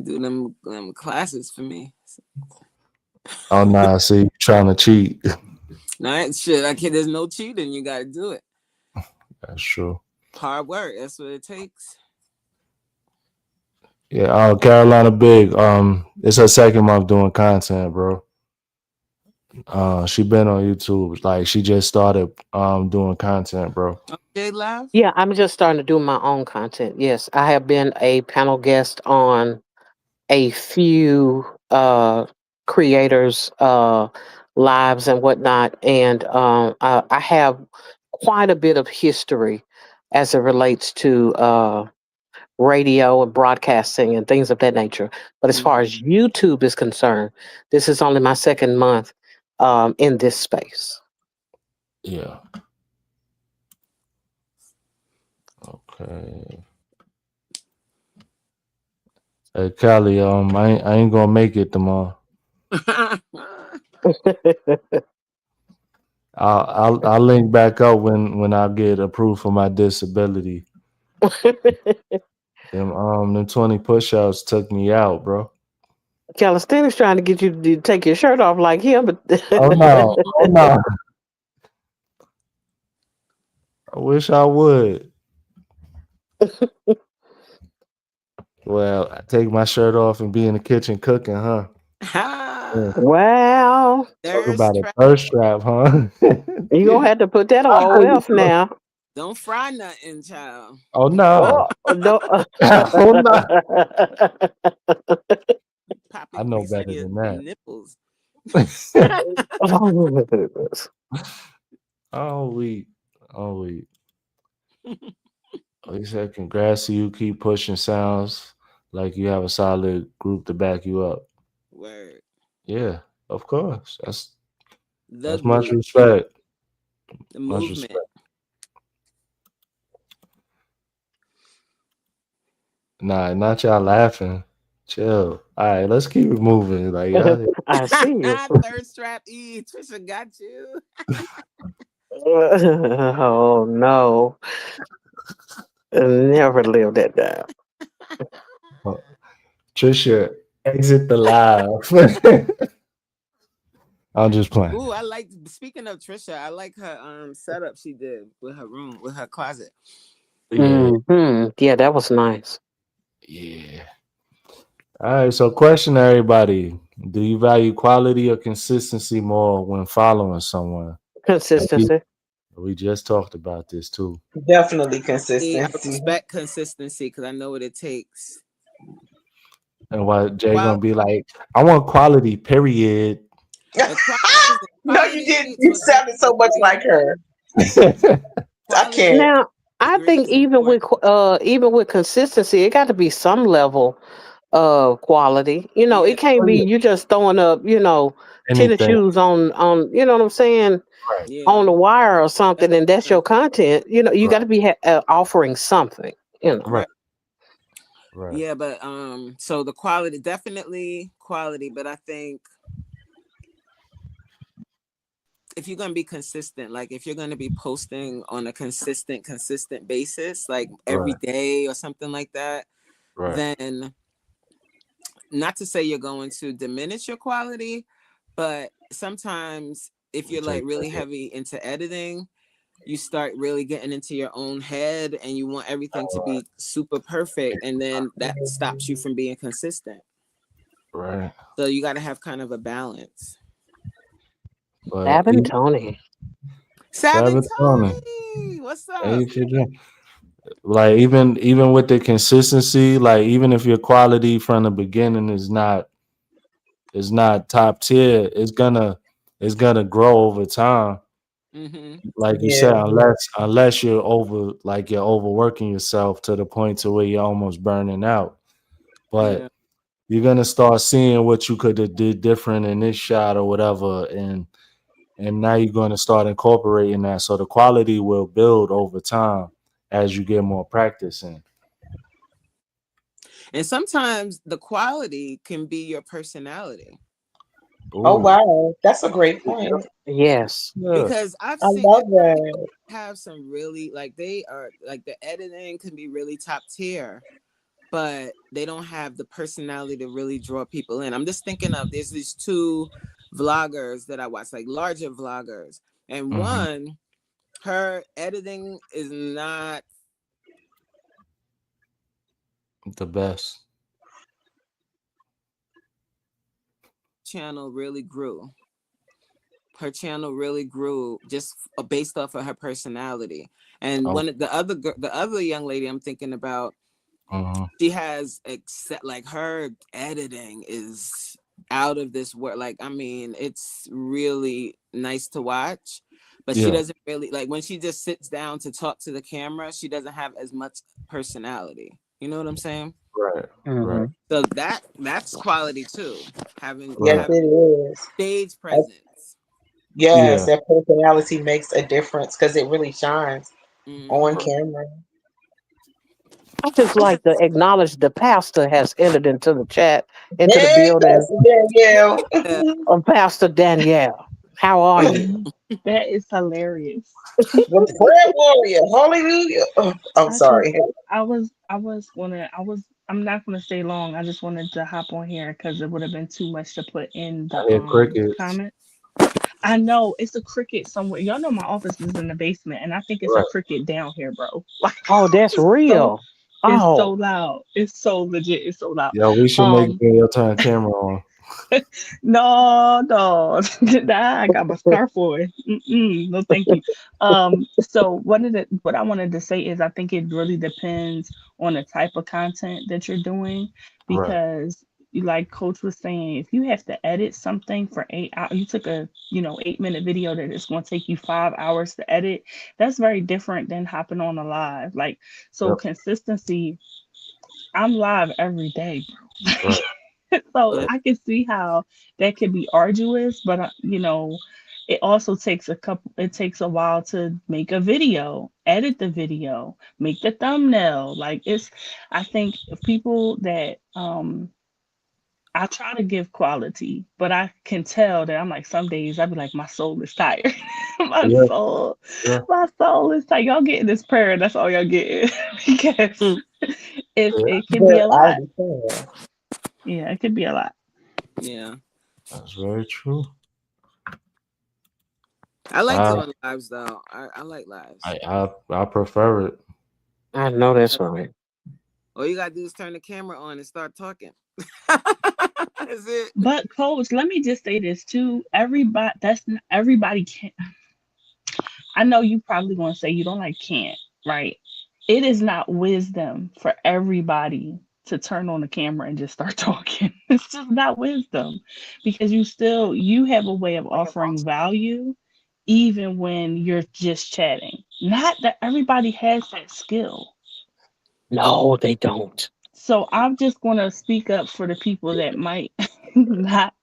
[SPEAKER 3] Do them classes for me.
[SPEAKER 1] Oh nah, see, you trying to cheat.
[SPEAKER 3] Nah, shit. I can't. There's no cheating. You got to do it.
[SPEAKER 1] That's true.
[SPEAKER 3] Hard work. That's what it takes.
[SPEAKER 1] Yeah, Carolina Big. It's her second month doing content, bro. She been on YouTube. Like she just started doing content, bro.
[SPEAKER 3] Okay, live.
[SPEAKER 2] Yeah, I'm just starting to do my own content. Yes, I have been a panel guest on a few creators lives and whatnot, and I have quite a bit of history as it relates to radio and broadcasting and things of that nature. But as far as YouTube is concerned, this is only my second month in this space.
[SPEAKER 1] Yeah. Okay. Hey Callie, I ain't gonna make it tomorrow. I'll link back up when I get approved for my disability. Them 20 push-ups took me out, bro.
[SPEAKER 2] Calisthenics trying to get you to take your shirt off like him, but
[SPEAKER 1] Oh no, oh no. I wish I would. Well, I take my shirt off and be in the kitchen cooking, huh? Yeah.
[SPEAKER 2] wow,
[SPEAKER 1] Talk
[SPEAKER 3] Thirst
[SPEAKER 1] about a
[SPEAKER 3] trap.
[SPEAKER 1] thirst trap, huh?
[SPEAKER 2] you gonna have to put that on OF now.
[SPEAKER 3] Don't fry nothing, child.
[SPEAKER 1] Oh no.
[SPEAKER 2] Oh no.
[SPEAKER 1] Oh no. I
[SPEAKER 3] Popping
[SPEAKER 1] know
[SPEAKER 3] grease on
[SPEAKER 1] better
[SPEAKER 3] your
[SPEAKER 1] than that.
[SPEAKER 3] nipples.
[SPEAKER 1] Oh we. Oh we. He said congrats to you. Keep pushing sounds like you have a solid group to back you up.
[SPEAKER 3] Word.
[SPEAKER 1] Yeah, of course.
[SPEAKER 3] The
[SPEAKER 1] That's much
[SPEAKER 3] group.
[SPEAKER 1] respect.
[SPEAKER 3] The
[SPEAKER 1] Much
[SPEAKER 3] movement.
[SPEAKER 1] respect. Nah, not y'all laughing. Chill. All right, let's keep it moving. Like y'all,
[SPEAKER 2] I see you.
[SPEAKER 3] Thirst trap E. Trisha got you.
[SPEAKER 2] Oh no. Never live that down.
[SPEAKER 1] Trisha, exit the live. I'm just playing.
[SPEAKER 3] Ooh, I like. Speaking of Trisha, I like her setup she did with her room, with her closet.
[SPEAKER 1] Yeah,
[SPEAKER 2] Yeah, that was nice.
[SPEAKER 1] yeah. All right. So, question to everybody: do you value quality or consistency more when following someone? And
[SPEAKER 2] Consistency.
[SPEAKER 1] we just talked about this too.
[SPEAKER 4] Definitely
[SPEAKER 3] See, I
[SPEAKER 4] consistency.
[SPEAKER 3] respect consistency because I know what it takes.
[SPEAKER 1] And why Jay gonna
[SPEAKER 3] Quality,
[SPEAKER 1] be like, I want quality, period.
[SPEAKER 3] but
[SPEAKER 4] No, you
[SPEAKER 3] quality
[SPEAKER 4] didn't.
[SPEAKER 3] to
[SPEAKER 4] You
[SPEAKER 3] a certain
[SPEAKER 4] sounded so much
[SPEAKER 3] degree.
[SPEAKER 4] like her. I
[SPEAKER 3] Quality
[SPEAKER 4] can't.
[SPEAKER 2] Now, I
[SPEAKER 3] degree
[SPEAKER 2] think
[SPEAKER 3] is important.
[SPEAKER 2] even with consistency, it got to be some level of quality. You know,
[SPEAKER 3] Yeah,
[SPEAKER 2] it can't
[SPEAKER 1] Oh,
[SPEAKER 2] be
[SPEAKER 1] yeah.
[SPEAKER 2] you just throwing up, tennis
[SPEAKER 1] Anything.
[SPEAKER 2] shoes on, you know what I'm saying,
[SPEAKER 1] Right.
[SPEAKER 2] on
[SPEAKER 3] yeah.
[SPEAKER 2] the wire or
[SPEAKER 3] That's
[SPEAKER 2] something, and that's your
[SPEAKER 3] different.
[SPEAKER 2] content. You know, you got
[SPEAKER 1] Right.
[SPEAKER 2] to be offering something. You know.
[SPEAKER 1] Right.
[SPEAKER 3] Right.
[SPEAKER 1] Right.
[SPEAKER 3] Yeah, but so the quality, definitely quality, but I think if you're gonna be consistent, like if you're gonna be posting on a consistent basis, like every
[SPEAKER 1] Right.
[SPEAKER 3] day or something like that,
[SPEAKER 1] Right.
[SPEAKER 3] then not to say you're going to diminish your quality, but sometimes if you're like
[SPEAKER 1] Take that
[SPEAKER 3] really
[SPEAKER 1] hit.
[SPEAKER 3] heavy into editing, you start really getting into your own head and you want everything to be super perfect, and then that stops you from being consistent.
[SPEAKER 1] Right.
[SPEAKER 3] So you got to have kind of a balance.
[SPEAKER 1] But
[SPEAKER 2] Savin Tony.
[SPEAKER 3] Savin
[SPEAKER 1] Sabbath Tony.
[SPEAKER 3] Tony, what's
[SPEAKER 1] Hey,
[SPEAKER 3] up?
[SPEAKER 1] if you drink. Like even with the consistency, like even if your quality from the beginning is not top tier, it's gonna grow over time.
[SPEAKER 3] Mm-hmm.
[SPEAKER 1] Like you
[SPEAKER 4] Yeah.
[SPEAKER 1] said, unless you're overworking yourself to the point to where you're almost burning out.
[SPEAKER 3] Yeah.
[SPEAKER 1] But you're gonna start seeing what you could have did different in this shot or whatever, and now you're gonna start incorporating that. So the quality will build over time as you get more practice in.
[SPEAKER 3] And sometimes the quality can be your personality.
[SPEAKER 4] Oh
[SPEAKER 1] Ooh.
[SPEAKER 4] wow, that's a great point.
[SPEAKER 2] Yes.
[SPEAKER 1] Yeah.
[SPEAKER 3] Because I've
[SPEAKER 4] I
[SPEAKER 3] seen
[SPEAKER 4] love
[SPEAKER 3] people
[SPEAKER 4] that.
[SPEAKER 3] have some really like they are like the editing can be really top tier, but they don't have the personality to really draw people in. I'm just thinking of there's these two vloggers that I watch, like larger vloggers, and
[SPEAKER 1] Hmm.
[SPEAKER 3] one her editing is not
[SPEAKER 1] The best.
[SPEAKER 3] channel really grew. Her channel really grew just based off of her personality. And
[SPEAKER 1] Oh.
[SPEAKER 3] one of the other young lady I'm thinking about,
[SPEAKER 1] Hmm.
[SPEAKER 3] she has except like her editing is out of this world. Like, I mean, it's really nice to watch, but she
[SPEAKER 1] Yeah.
[SPEAKER 3] doesn't really like when she just sits down to talk to the camera, she doesn't have as much personality. You know what I'm saying?
[SPEAKER 1] Right. Right.
[SPEAKER 2] Hmm.
[SPEAKER 3] So that's quality too. Having
[SPEAKER 4] Yes,
[SPEAKER 1] Right.
[SPEAKER 3] having
[SPEAKER 4] it is.
[SPEAKER 3] stage
[SPEAKER 4] Uh,
[SPEAKER 3] presence.
[SPEAKER 4] Yes,
[SPEAKER 1] Yeah.
[SPEAKER 4] that personality makes a difference because it really shines on
[SPEAKER 3] Hmm.
[SPEAKER 4] camera.
[SPEAKER 2] I just like to acknowledge the pastor has entered into the chat, into the
[SPEAKER 4] Hey,
[SPEAKER 2] building.
[SPEAKER 4] Pastor Danielle.
[SPEAKER 3] Yeah.
[SPEAKER 2] Pastor Danielle, how are you?
[SPEAKER 6] That is hilarious.
[SPEAKER 4] The prayer warrior. Hallelujah. Oh, I'm
[SPEAKER 6] I just,
[SPEAKER 4] sorry.
[SPEAKER 6] I'm not gonna stay long. I just wanted to hop on here because it would have been too much to put in
[SPEAKER 1] I
[SPEAKER 6] the
[SPEAKER 1] hear crickets.
[SPEAKER 6] comment. I know it's a cricket somewhere. Y'all know my office is in the basement, and I think it's a
[SPEAKER 1] Right.
[SPEAKER 6] cricket down here, bro. Like
[SPEAKER 2] Oh, that's
[SPEAKER 6] it's so,
[SPEAKER 2] real.
[SPEAKER 6] it's so
[SPEAKER 2] Oh,
[SPEAKER 6] loud. It's so legit. It's so loud.
[SPEAKER 1] Yo, we should make
[SPEAKER 6] Um,
[SPEAKER 1] your turn camera on.
[SPEAKER 6] No, no, nah, I got my scarf on. No, thank you. So what I wanted to say is I think it really depends on the type of content that you're doing
[SPEAKER 1] Right.
[SPEAKER 6] because like Coach was saying, if you have to edit something for 8 hours, you took a 8-minute video that is going to take you 5 hours to edit. That's very different than hopping on a live. Like so,
[SPEAKER 1] Yep.
[SPEAKER 6] consistency. I'm live every day, bro.
[SPEAKER 1] Right.
[SPEAKER 6] So
[SPEAKER 1] Right.
[SPEAKER 6] I can see how that could be arduous, but it also takes it takes a while to make a video, edit the video, make the thumbnail. Like I think people that I try to give quality, but I can tell that I'm like some days I'd be like my soul is tired. my
[SPEAKER 1] Yeah.
[SPEAKER 6] soul,
[SPEAKER 1] Yeah.
[SPEAKER 6] my soul is tired. Y'all getting this prayer, that's all y'all getting. because
[SPEAKER 1] Yeah.
[SPEAKER 6] it can be
[SPEAKER 4] But
[SPEAKER 6] a
[SPEAKER 4] I
[SPEAKER 6] lot.
[SPEAKER 4] understand.
[SPEAKER 6] Yeah, it could be a lot.
[SPEAKER 3] Yeah.
[SPEAKER 1] That's very true.
[SPEAKER 3] I like
[SPEAKER 1] I
[SPEAKER 3] doing lives though. I like lives.
[SPEAKER 1] I prefer it.
[SPEAKER 2] I know that's right.
[SPEAKER 3] All you gotta do is turn the camera on and start talking. That's it.
[SPEAKER 6] But coach, let me just say this too. Everybody can. I know you probably going to say you don't like can't, right? It is not wisdom for everybody to turn on the camera and just start talking. It's just not wisdom because you have a way of offering value even when you're just chatting. Not that everybody has that skill.
[SPEAKER 2] No, they don't.
[SPEAKER 6] So I'm just going to speak up for the people that might not,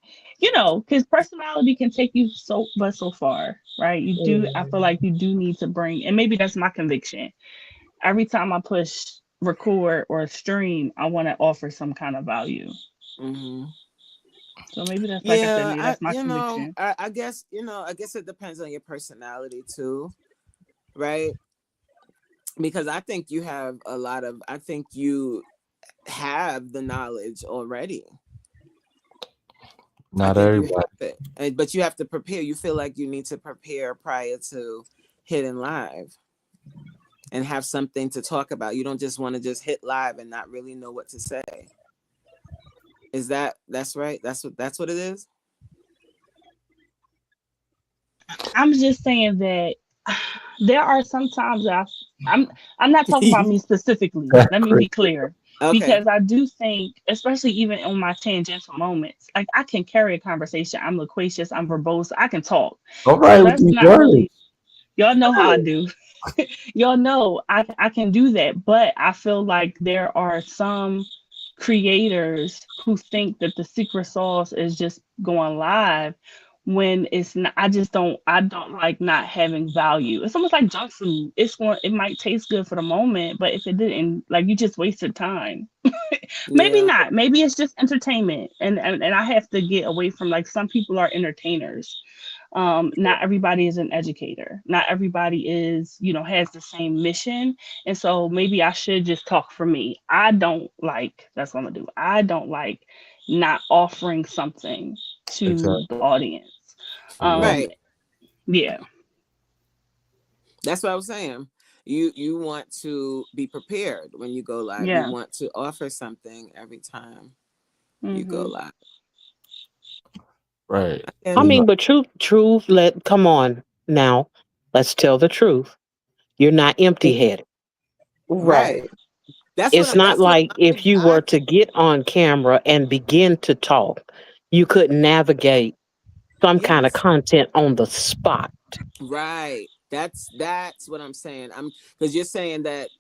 [SPEAKER 6] because personality can take you so far, right? I feel
[SPEAKER 4] Mhm.
[SPEAKER 6] like you do need to bring, and maybe that's my conviction. Every time I push record or stream, I want to offer some kind of value.
[SPEAKER 3] Hmm.
[SPEAKER 6] So maybe that's, like I said,
[SPEAKER 3] Yeah,
[SPEAKER 6] maybe that's my conviction.
[SPEAKER 3] I guess I guess it depends on your personality too, right? Because I think you have a lot of. I think you have the knowledge already. I
[SPEAKER 1] Not
[SPEAKER 3] think you have
[SPEAKER 1] everybody.
[SPEAKER 3] it, but you have to prepare. You feel like you need to prepare prior to hitting live and have something to talk about. You don't just want to just hit live and not really know what to say. That's right? That's what it is?
[SPEAKER 6] I'm just saying that there are some times that I'm not talking about me specifically. Let me be clear.
[SPEAKER 3] Okay.
[SPEAKER 6] Because I do think, especially even on my tangential moments, like I can carry a conversation. I'm loquacious, I'm verbose, I can talk.
[SPEAKER 1] All
[SPEAKER 6] So
[SPEAKER 1] right with
[SPEAKER 6] that's
[SPEAKER 1] these
[SPEAKER 6] not
[SPEAKER 1] words.
[SPEAKER 6] really, y'all know how I do. Y'all know I can do that. But I feel like there are some creators who think that the secret sauce is just going live when it's not. I don't like not having value. It's almost like junk food. It might taste good for the moment, but if it didn't, like, you just wasted time. Maybe
[SPEAKER 3] Yeah.
[SPEAKER 6] not. Maybe it's just entertainment, and I have to get away from, like, some people are entertainers. Not everybody is an educator. Not everybody is, has the same mission. And so maybe I should just talk for me. I don't like, that's what I'm gonna do. I don't like not offering something to
[SPEAKER 1] Exactly.
[SPEAKER 6] the audience.
[SPEAKER 1] For real.
[SPEAKER 6] Um,
[SPEAKER 3] Right.
[SPEAKER 6] yeah,
[SPEAKER 3] That's what I was saying. You want to be prepared when you go live. You
[SPEAKER 6] yeah.
[SPEAKER 3] want to offer something every time you go
[SPEAKER 6] Hmm.
[SPEAKER 3] live.
[SPEAKER 1] Right.
[SPEAKER 3] And
[SPEAKER 2] I
[SPEAKER 1] You know.
[SPEAKER 2] mean, but truth, come on now. Let's tell the truth. You're not empty headed.
[SPEAKER 3] right.
[SPEAKER 4] Right.
[SPEAKER 2] It's not
[SPEAKER 3] That's what
[SPEAKER 2] like if you
[SPEAKER 3] I
[SPEAKER 2] were to get on camera and begin to talk, you could navigate some kind of
[SPEAKER 3] yes.
[SPEAKER 2] content on the spot.
[SPEAKER 3] Right. That's what I'm saying. I'm because you're saying that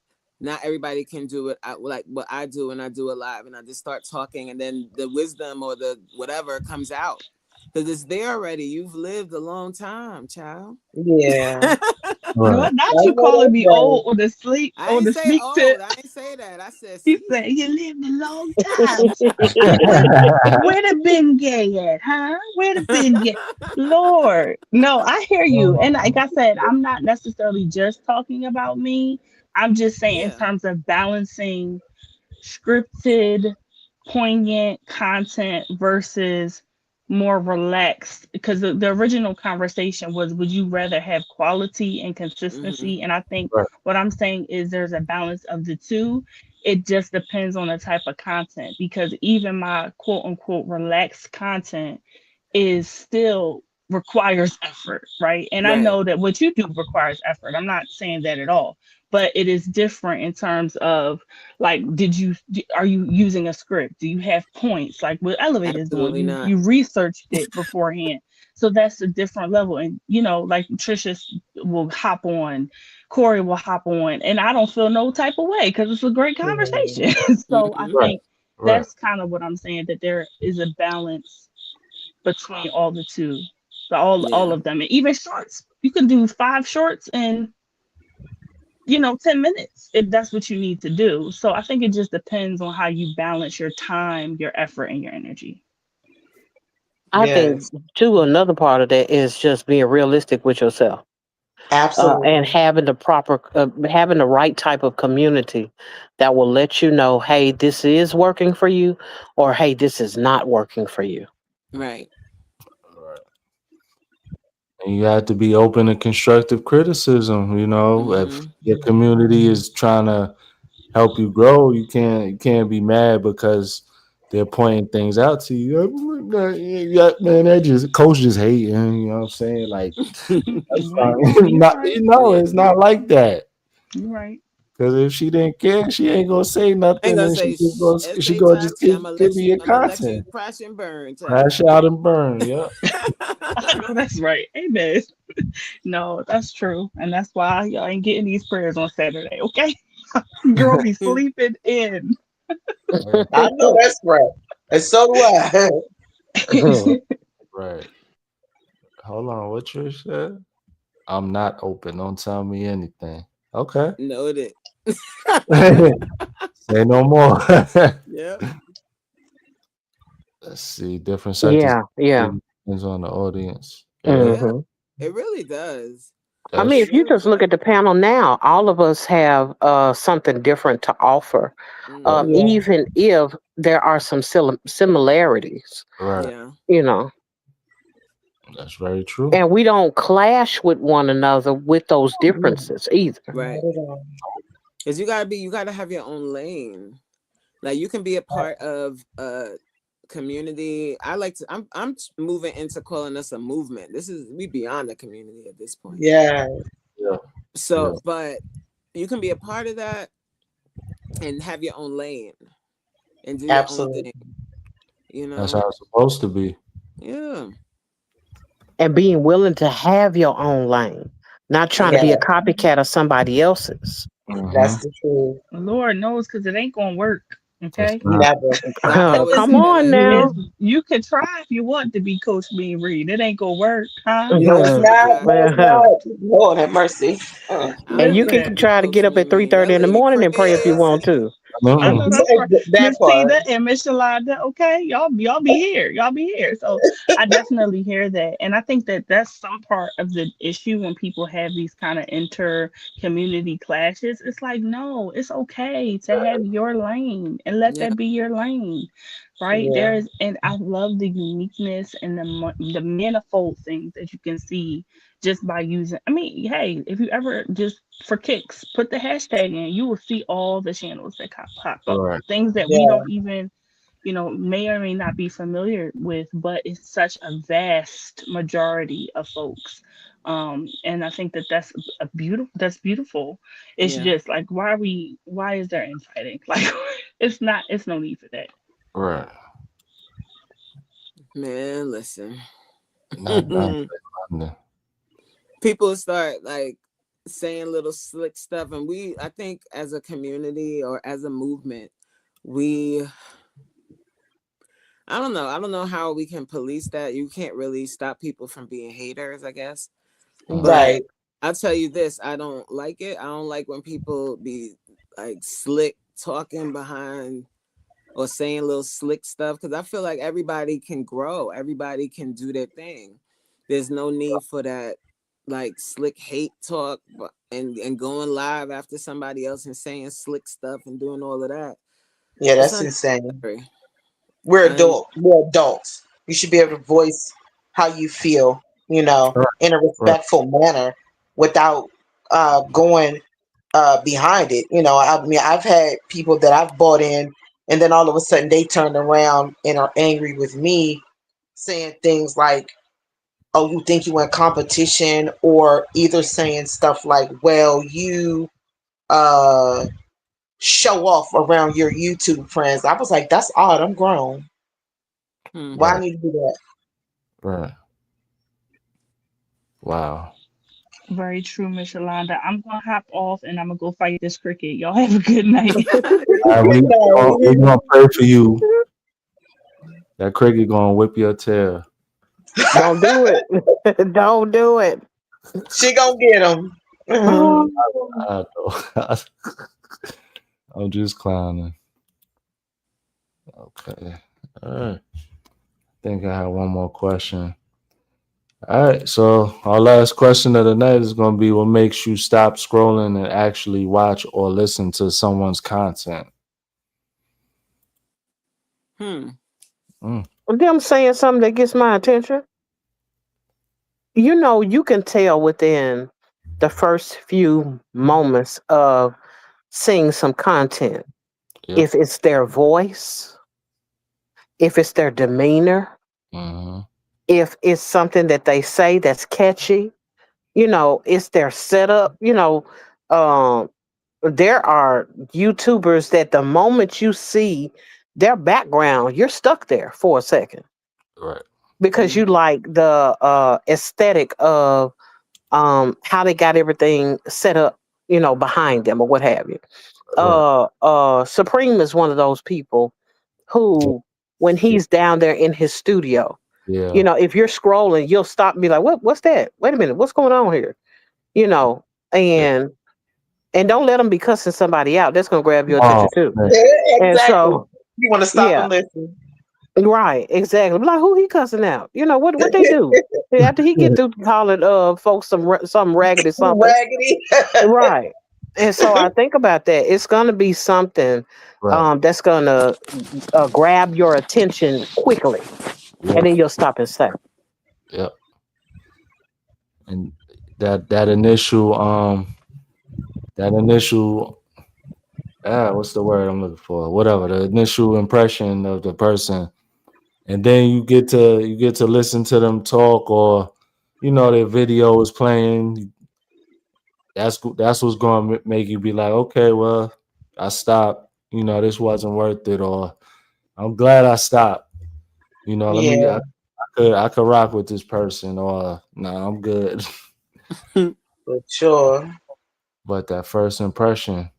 [SPEAKER 3] not everybody can do it like what I do, and I do it live and I just start talking and then the wisdom or the whatever comes out. Because it's there already. You've lived a long time, child.
[SPEAKER 4] Yeah.
[SPEAKER 1] Right.
[SPEAKER 6] What? Not
[SPEAKER 4] I
[SPEAKER 6] you
[SPEAKER 4] know
[SPEAKER 6] calling
[SPEAKER 4] that's
[SPEAKER 6] me
[SPEAKER 4] right.
[SPEAKER 6] old or the sleep
[SPEAKER 3] I
[SPEAKER 6] or
[SPEAKER 3] ain't
[SPEAKER 6] the
[SPEAKER 3] say
[SPEAKER 6] sneak tip?
[SPEAKER 3] old. I ain't say that. I said
[SPEAKER 6] You
[SPEAKER 3] see.
[SPEAKER 6] say you lived a long time, child. Where the been gay at, huh? Where the been gay? Lord, no, I hear you. And like I said, I'm not necessarily just talking about me. I'm just saying in
[SPEAKER 3] Yeah.
[SPEAKER 6] terms of balancing scripted, poignant content versus more relaxed. Because the original conversation was, would you rather have quality and
[SPEAKER 3] Mm-hmm.
[SPEAKER 6] consistency? And I think
[SPEAKER 1] Right.
[SPEAKER 6] what I'm saying is there's a balance of the two. It just depends on the type of content, because even my quote unquote relaxed content is still requires effort, right? And I
[SPEAKER 3] Right.
[SPEAKER 6] know that what you do requires effort. I'm not saying that at all, but it is different in terms of, like, are you using a script? Do you have points? Like what Elevator's doing,
[SPEAKER 3] Absolutely not.
[SPEAKER 6] you researched it beforehand. So that's a different level. And like Tricia will hop on, Corey will hop on, and I don't feel no type of way because it's a great
[SPEAKER 4] Mhm.
[SPEAKER 6] conversation. So I
[SPEAKER 3] Mm-hmm.
[SPEAKER 1] Right.
[SPEAKER 6] think
[SPEAKER 1] Right.
[SPEAKER 6] that's kind of what I'm saying, that there is a balance between all the two, all
[SPEAKER 3] Yeah.
[SPEAKER 6] of them, and even shorts. You can do 5 shorts in 10 minutes if that's what you need to do. So I think it just depends on how you balance your time, your effort, and your energy.
[SPEAKER 2] I think
[SPEAKER 4] Yes.
[SPEAKER 2] too another part of that is just being realistic with yourself, and
[SPEAKER 4] Absolutely.
[SPEAKER 2] having the right type of community that will let you know, hey, this is working for you, or hey, this is not working for you.
[SPEAKER 3] Right.
[SPEAKER 1] Right. And you have to be open to constructive criticism. If
[SPEAKER 3] Mm-hmm.
[SPEAKER 1] your community is trying to help you grow, you can't be mad because they're pointing things out to you. Yeah, man, that just coach just hating. You know what I'm saying? Like that's
[SPEAKER 6] You ain't wrong.
[SPEAKER 1] fine.
[SPEAKER 6] You're
[SPEAKER 1] Not,
[SPEAKER 6] right.
[SPEAKER 3] Yeah.
[SPEAKER 1] it's not like that.
[SPEAKER 6] You're right.
[SPEAKER 1] Because if she didn't care, she ain't gonna say
[SPEAKER 3] I ain't
[SPEAKER 1] nothing,
[SPEAKER 3] gonna
[SPEAKER 1] and she
[SPEAKER 3] say
[SPEAKER 1] just goes,
[SPEAKER 3] as
[SPEAKER 1] she
[SPEAKER 3] they
[SPEAKER 1] gonna just
[SPEAKER 3] Tati.
[SPEAKER 1] give me your
[SPEAKER 3] I'm gonna let you
[SPEAKER 1] content,
[SPEAKER 3] crash and burn,
[SPEAKER 1] crash
[SPEAKER 3] child.
[SPEAKER 1] out and burn. Yep.
[SPEAKER 6] I know that's right. Amen. No, that's true. And that's why y'all ain't getting these prayers on Saturday, okay? Girl be sleeping in.
[SPEAKER 1] Right.
[SPEAKER 4] I know that's right. And so do I.
[SPEAKER 1] Right. Hold on. What you said? I'm not open. Don't tell me anything. Okay.
[SPEAKER 3] Noted.
[SPEAKER 1] Say no more.
[SPEAKER 3] Yep.
[SPEAKER 1] Let's see. Different sectors
[SPEAKER 2] Yeah, yeah.
[SPEAKER 1] depends on the audience. Yeah,
[SPEAKER 3] Yeah.
[SPEAKER 2] hmm
[SPEAKER 3] It really does.
[SPEAKER 2] I
[SPEAKER 1] that's
[SPEAKER 2] mean,
[SPEAKER 3] It
[SPEAKER 2] if you
[SPEAKER 3] really
[SPEAKER 2] just look
[SPEAKER 3] does.
[SPEAKER 2] at the panel now, all of us have something different to offer,
[SPEAKER 1] yep.
[SPEAKER 3] Mm-hmm.
[SPEAKER 4] Yeah.
[SPEAKER 2] even if there are some similarities,
[SPEAKER 1] Right.
[SPEAKER 3] Yeah.
[SPEAKER 2] you know,
[SPEAKER 1] That's very true.
[SPEAKER 2] and we don't clash with one another with those
[SPEAKER 4] No,
[SPEAKER 2] differences either.
[SPEAKER 3] Right.
[SPEAKER 4] not at all.
[SPEAKER 3] Because you gotta have your own lane. Like you can be a part of a community. I'm moving into calling us a movement. We beyond the community at this point.
[SPEAKER 4] Yeah.
[SPEAKER 1] Yeah.
[SPEAKER 3] So,
[SPEAKER 1] Yeah.
[SPEAKER 3] but you can be a part of that and have your own lane and do your own
[SPEAKER 4] Absolutely.
[SPEAKER 3] thing, you
[SPEAKER 1] That's
[SPEAKER 3] know?
[SPEAKER 1] how it's supposed to be.
[SPEAKER 3] Yeah.
[SPEAKER 2] And being willing to have your own lane, not trying to
[SPEAKER 3] Yeah.
[SPEAKER 2] be a
[SPEAKER 4] Yeah.
[SPEAKER 2] copycat of somebody else's.
[SPEAKER 1] Hmm.
[SPEAKER 4] That's the truth.
[SPEAKER 6] Lord knows, because it ain't gonna work.
[SPEAKER 1] It's
[SPEAKER 6] Okay.
[SPEAKER 1] not.
[SPEAKER 3] I always
[SPEAKER 2] Come
[SPEAKER 3] say that.
[SPEAKER 2] on
[SPEAKER 3] Like,
[SPEAKER 2] now.
[SPEAKER 6] It's, you could try if you want to be Coach Bean Reed. It ain't gonna work, huh?
[SPEAKER 4] No, it's
[SPEAKER 2] Uh-huh.
[SPEAKER 4] not.
[SPEAKER 3] yeah,
[SPEAKER 4] No, it's not. Lord have mercy.
[SPEAKER 3] I don't
[SPEAKER 2] And you
[SPEAKER 3] want to
[SPEAKER 2] can
[SPEAKER 6] Listen,
[SPEAKER 3] be
[SPEAKER 2] try to get
[SPEAKER 3] Coach
[SPEAKER 2] up at
[SPEAKER 3] Mean Mean. That
[SPEAKER 2] 3:30 in the
[SPEAKER 3] lady
[SPEAKER 2] morning and pray if you
[SPEAKER 3] crazy.
[SPEAKER 2] want to.
[SPEAKER 6] I
[SPEAKER 1] Mm-mm.
[SPEAKER 6] know that's right.
[SPEAKER 4] That
[SPEAKER 6] Miss
[SPEAKER 4] part.
[SPEAKER 6] Tita and Miss Shalonda, okay, y'all be here. Y'all be here. So I definitely hear that. And I think that that's some part of the issue when people have these kind of inter community clashes. It's like, no, it's okay to have your lane and let
[SPEAKER 3] Yeah,
[SPEAKER 6] that be your lane. Right
[SPEAKER 4] Yeah.
[SPEAKER 6] there's, and I love the uniqueness and the manifold things that you can see just by using. I mean, hey, if you ever just for kicks put the hashtag in, you will see all the channels that pop up,
[SPEAKER 1] Right.
[SPEAKER 6] things that we
[SPEAKER 4] Yeah.
[SPEAKER 6] don't even, may or may not be familiar with, but it's such a vast majority of folks. And I think that that's beautiful. It's
[SPEAKER 3] yeah,
[SPEAKER 6] just like, why is there infighting? Like, it's no need for that.
[SPEAKER 1] Right.
[SPEAKER 3] man. Listen,
[SPEAKER 1] Not done. Nothing.
[SPEAKER 3] people start like saying little slick stuff, and I think, as a community or as a movement, we I don't know how we can police that. You can't really stop people from being haters, I guess.
[SPEAKER 1] Mm-hmm.
[SPEAKER 3] But
[SPEAKER 4] Right.
[SPEAKER 3] I'll tell you this, I don't like it. I don't like when people be like slick talking behind or saying little slick stuff, because I feel like everybody can grow, everybody can do their thing. There's no need for that like slick hate talk and going live after somebody else and saying slick stuff and doing all of that.
[SPEAKER 4] Yeah,
[SPEAKER 3] It's
[SPEAKER 4] that's insane.
[SPEAKER 3] unnecessary.
[SPEAKER 4] We're
[SPEAKER 3] And
[SPEAKER 4] adult. We're adults. You should be able to voice how you feel,
[SPEAKER 1] Right.
[SPEAKER 4] in a
[SPEAKER 1] Right.
[SPEAKER 4] respectful manner without going behind it. I mean, I've had people that I've bought in, and then all of a sudden they turn around and are angry with me, saying things like, "Oh, you think you in competition," or either saying stuff like, "Well, you uh, show off around your YouTube friends." I was like, "That's odd. I'm grown.
[SPEAKER 3] hmm,
[SPEAKER 4] Why I
[SPEAKER 1] Right.
[SPEAKER 4] need to do that?"
[SPEAKER 1] Right. Wow.
[SPEAKER 6] Very true, Miss Yolanda. I'm gonna hop off and I'm gonna go fight this cricket. Y'all have a good night.
[SPEAKER 1] All right,
[SPEAKER 4] Good
[SPEAKER 1] we
[SPEAKER 4] night.
[SPEAKER 1] gonna pray for you. That cricket gonna whip your tail.
[SPEAKER 2] Don't do it. Don't do it.
[SPEAKER 4] She gonna get him.
[SPEAKER 2] Oh,
[SPEAKER 1] I know. I'm just clowning. Okay. All right. I think I have one more question. All right. So our last question of the night is gonna be, what makes you stop scrolling and actually watch or listen to someone's content?
[SPEAKER 3] hmm.
[SPEAKER 1] Mm,
[SPEAKER 2] them saying something that gets my attention. You can tell within the first few moments of seeing some content
[SPEAKER 1] yep.
[SPEAKER 2] if it's their voice, if it's their demeanor,
[SPEAKER 1] Mm-hmm.
[SPEAKER 2] if it's something that they say that's catchy, it's their setup. Um, there are YouTubers that the moment you see their background, you're stuck there for a second
[SPEAKER 1] Right.
[SPEAKER 2] because you
[SPEAKER 3] Hmm.
[SPEAKER 2] like the aesthetic of how they got everything set up, behind them or what have you.
[SPEAKER 1] Right.
[SPEAKER 2] Supreme is one of those people who, when
[SPEAKER 1] Yeah.
[SPEAKER 2] he's down there in his studio,
[SPEAKER 1] Yeah.
[SPEAKER 2] if you're scrolling, you'll stop and be like, what's that? Wait a minute, what's going on here? You know,
[SPEAKER 1] Yeah.
[SPEAKER 2] and don't let them be cussing somebody out. That's gonna grab your
[SPEAKER 1] Oh
[SPEAKER 2] attention too.
[SPEAKER 1] man.
[SPEAKER 4] Yeah,
[SPEAKER 2] And
[SPEAKER 4] exactly.
[SPEAKER 2] so,
[SPEAKER 4] You want to stop
[SPEAKER 2] yeah,
[SPEAKER 4] and listen.
[SPEAKER 2] right, exactly. Like, who he cussing out? What they do after he get through calling folks some raggedy something,
[SPEAKER 4] Raggedy.
[SPEAKER 2] right? And so I think about that. It's gonna be something
[SPEAKER 1] Right.
[SPEAKER 2] that's gonna grab your attention quickly, and
[SPEAKER 1] Yep.
[SPEAKER 2] then you'll stop and say,
[SPEAKER 1] Yep. And that initial what's the word I'm looking for? Whatever, the initial impression of the person, and then you get to listen to them talk, or their video is playing. That's what's going to make you be like, okay, well, I stopped. This wasn't worth it, or I'm glad I stopped. Let me.
[SPEAKER 4] Yeah,
[SPEAKER 1] I could rock with this person, or nah, I'm good.
[SPEAKER 4] for sure.
[SPEAKER 1] But that first impression,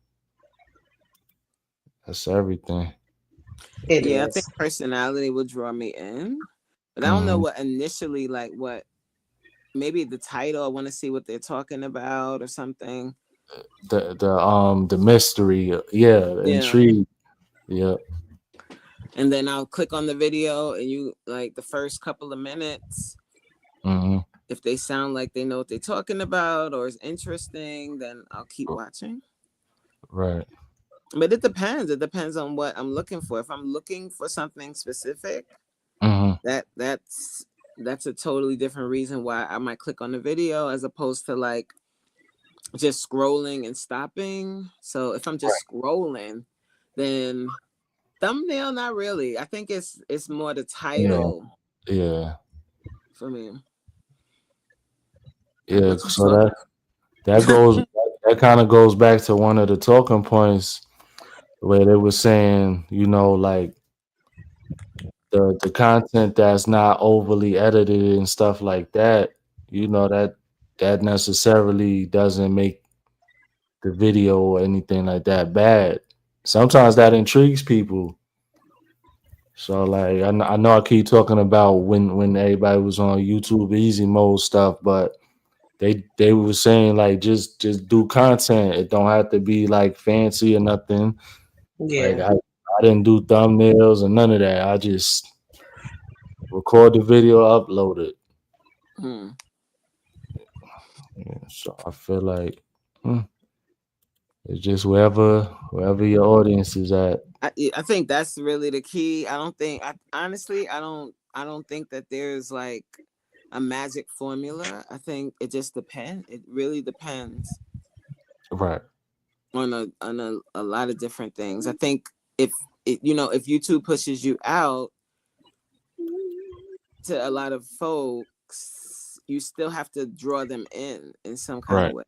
[SPEAKER 1] that's everything.
[SPEAKER 4] It
[SPEAKER 3] Yeah, I think
[SPEAKER 4] is.
[SPEAKER 3] personality will draw me in, but I don't know
[SPEAKER 1] Hmm.
[SPEAKER 3] what initially, like what maybe the title. I want to see what they're talking about or something.
[SPEAKER 1] The mystery, yeah,
[SPEAKER 3] Yeah,
[SPEAKER 1] intrigue, yeah.
[SPEAKER 3] and then I'll click on the video, and you like the first couple of minutes.
[SPEAKER 1] Hmm.
[SPEAKER 3] If they sound like they know what they're talking about or is interesting, then I'll keep watching.
[SPEAKER 1] Right.
[SPEAKER 3] But it depends. It depends on what I'm looking for. If I'm looking for something specific,
[SPEAKER 1] Hmm.
[SPEAKER 3] that's a totally different reason why I might click on the video as opposed to like just scrolling and stopping. So if I'm just scrolling, then thumbnail not really. I think it's more the
[SPEAKER 1] Yeah.
[SPEAKER 3] title
[SPEAKER 1] Yeah.
[SPEAKER 3] for me. Like
[SPEAKER 1] Yeah.
[SPEAKER 3] what you
[SPEAKER 1] So
[SPEAKER 3] talking
[SPEAKER 1] that goes that kind of goes back to one of the talking points where they were saying, like the content that's not overly edited and stuff like that, that necessarily doesn't make the video or anything like that bad. Sometimes that intrigues people. So like I know I keep talking about when everybody was on YouTube easy mode stuff, but they were saying like just do content. It don't have to be like fancy or nothing. Like
[SPEAKER 4] Yeah,
[SPEAKER 1] I didn't do thumbnails or none of that. I just record the video, upload it.
[SPEAKER 3] Hmm.
[SPEAKER 1] Yeah, so I feel like it's just wherever your audience is at.
[SPEAKER 3] I think that's really the key. I don't think I honestly I don't think that there's like a magic formula. I think it just depends. It really depends
[SPEAKER 1] Right.
[SPEAKER 3] on a lot of different things. I think if if YouTube pushes you out to a lot of folks, you still have to draw them in some kind of
[SPEAKER 1] Right.
[SPEAKER 3] way.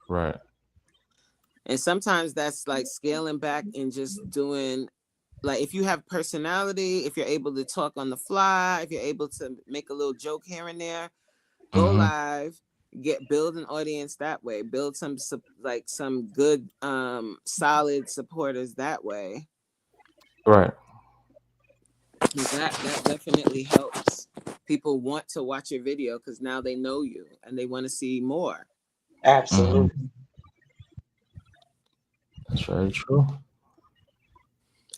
[SPEAKER 1] Right.
[SPEAKER 3] And sometimes that's like scaling back and just doing like if you have personality, if you're able to talk on the fly, if you're able to make a little joke here and there, go
[SPEAKER 1] Mm-hmm.
[SPEAKER 3] live, build an audience that way, build like some good solid supporters that way.
[SPEAKER 1] Right.
[SPEAKER 3] That definitely helps people want to watch your video because now they know you and they want to see more.
[SPEAKER 1] Mm-hmm.
[SPEAKER 4] absolutely.
[SPEAKER 1] That's very true.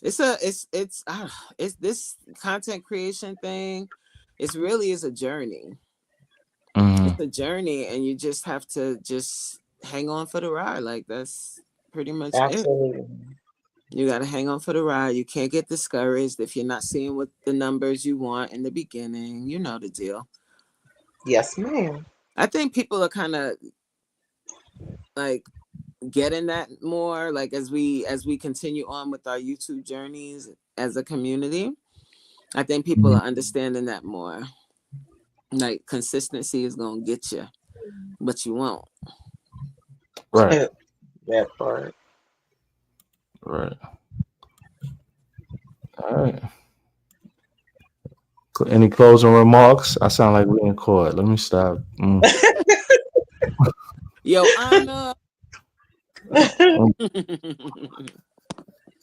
[SPEAKER 3] It's this content creation thing. It's really is a journey.
[SPEAKER 1] Mm-hmm.
[SPEAKER 3] It's a journey, and you just have to just hang on for the ride. Like that's pretty much it.
[SPEAKER 4] Absolutely.
[SPEAKER 3] You got to hang on for the ride. You can't get discouraged if you're not seeing what the numbers you want in the beginning. You know the deal.
[SPEAKER 4] Yes, ma'am.
[SPEAKER 3] I think people are kind of like getting that more like as we continue on with our YouTube journeys as a community. I think people are understanding that more. Like consistency is gonna get you, but you won't.
[SPEAKER 1] Right.
[SPEAKER 4] That part.
[SPEAKER 1] Right. All right. Any closing remarks? I sound like we in court. Let me stop.
[SPEAKER 3] Yo, Anna.
[SPEAKER 1] Mm.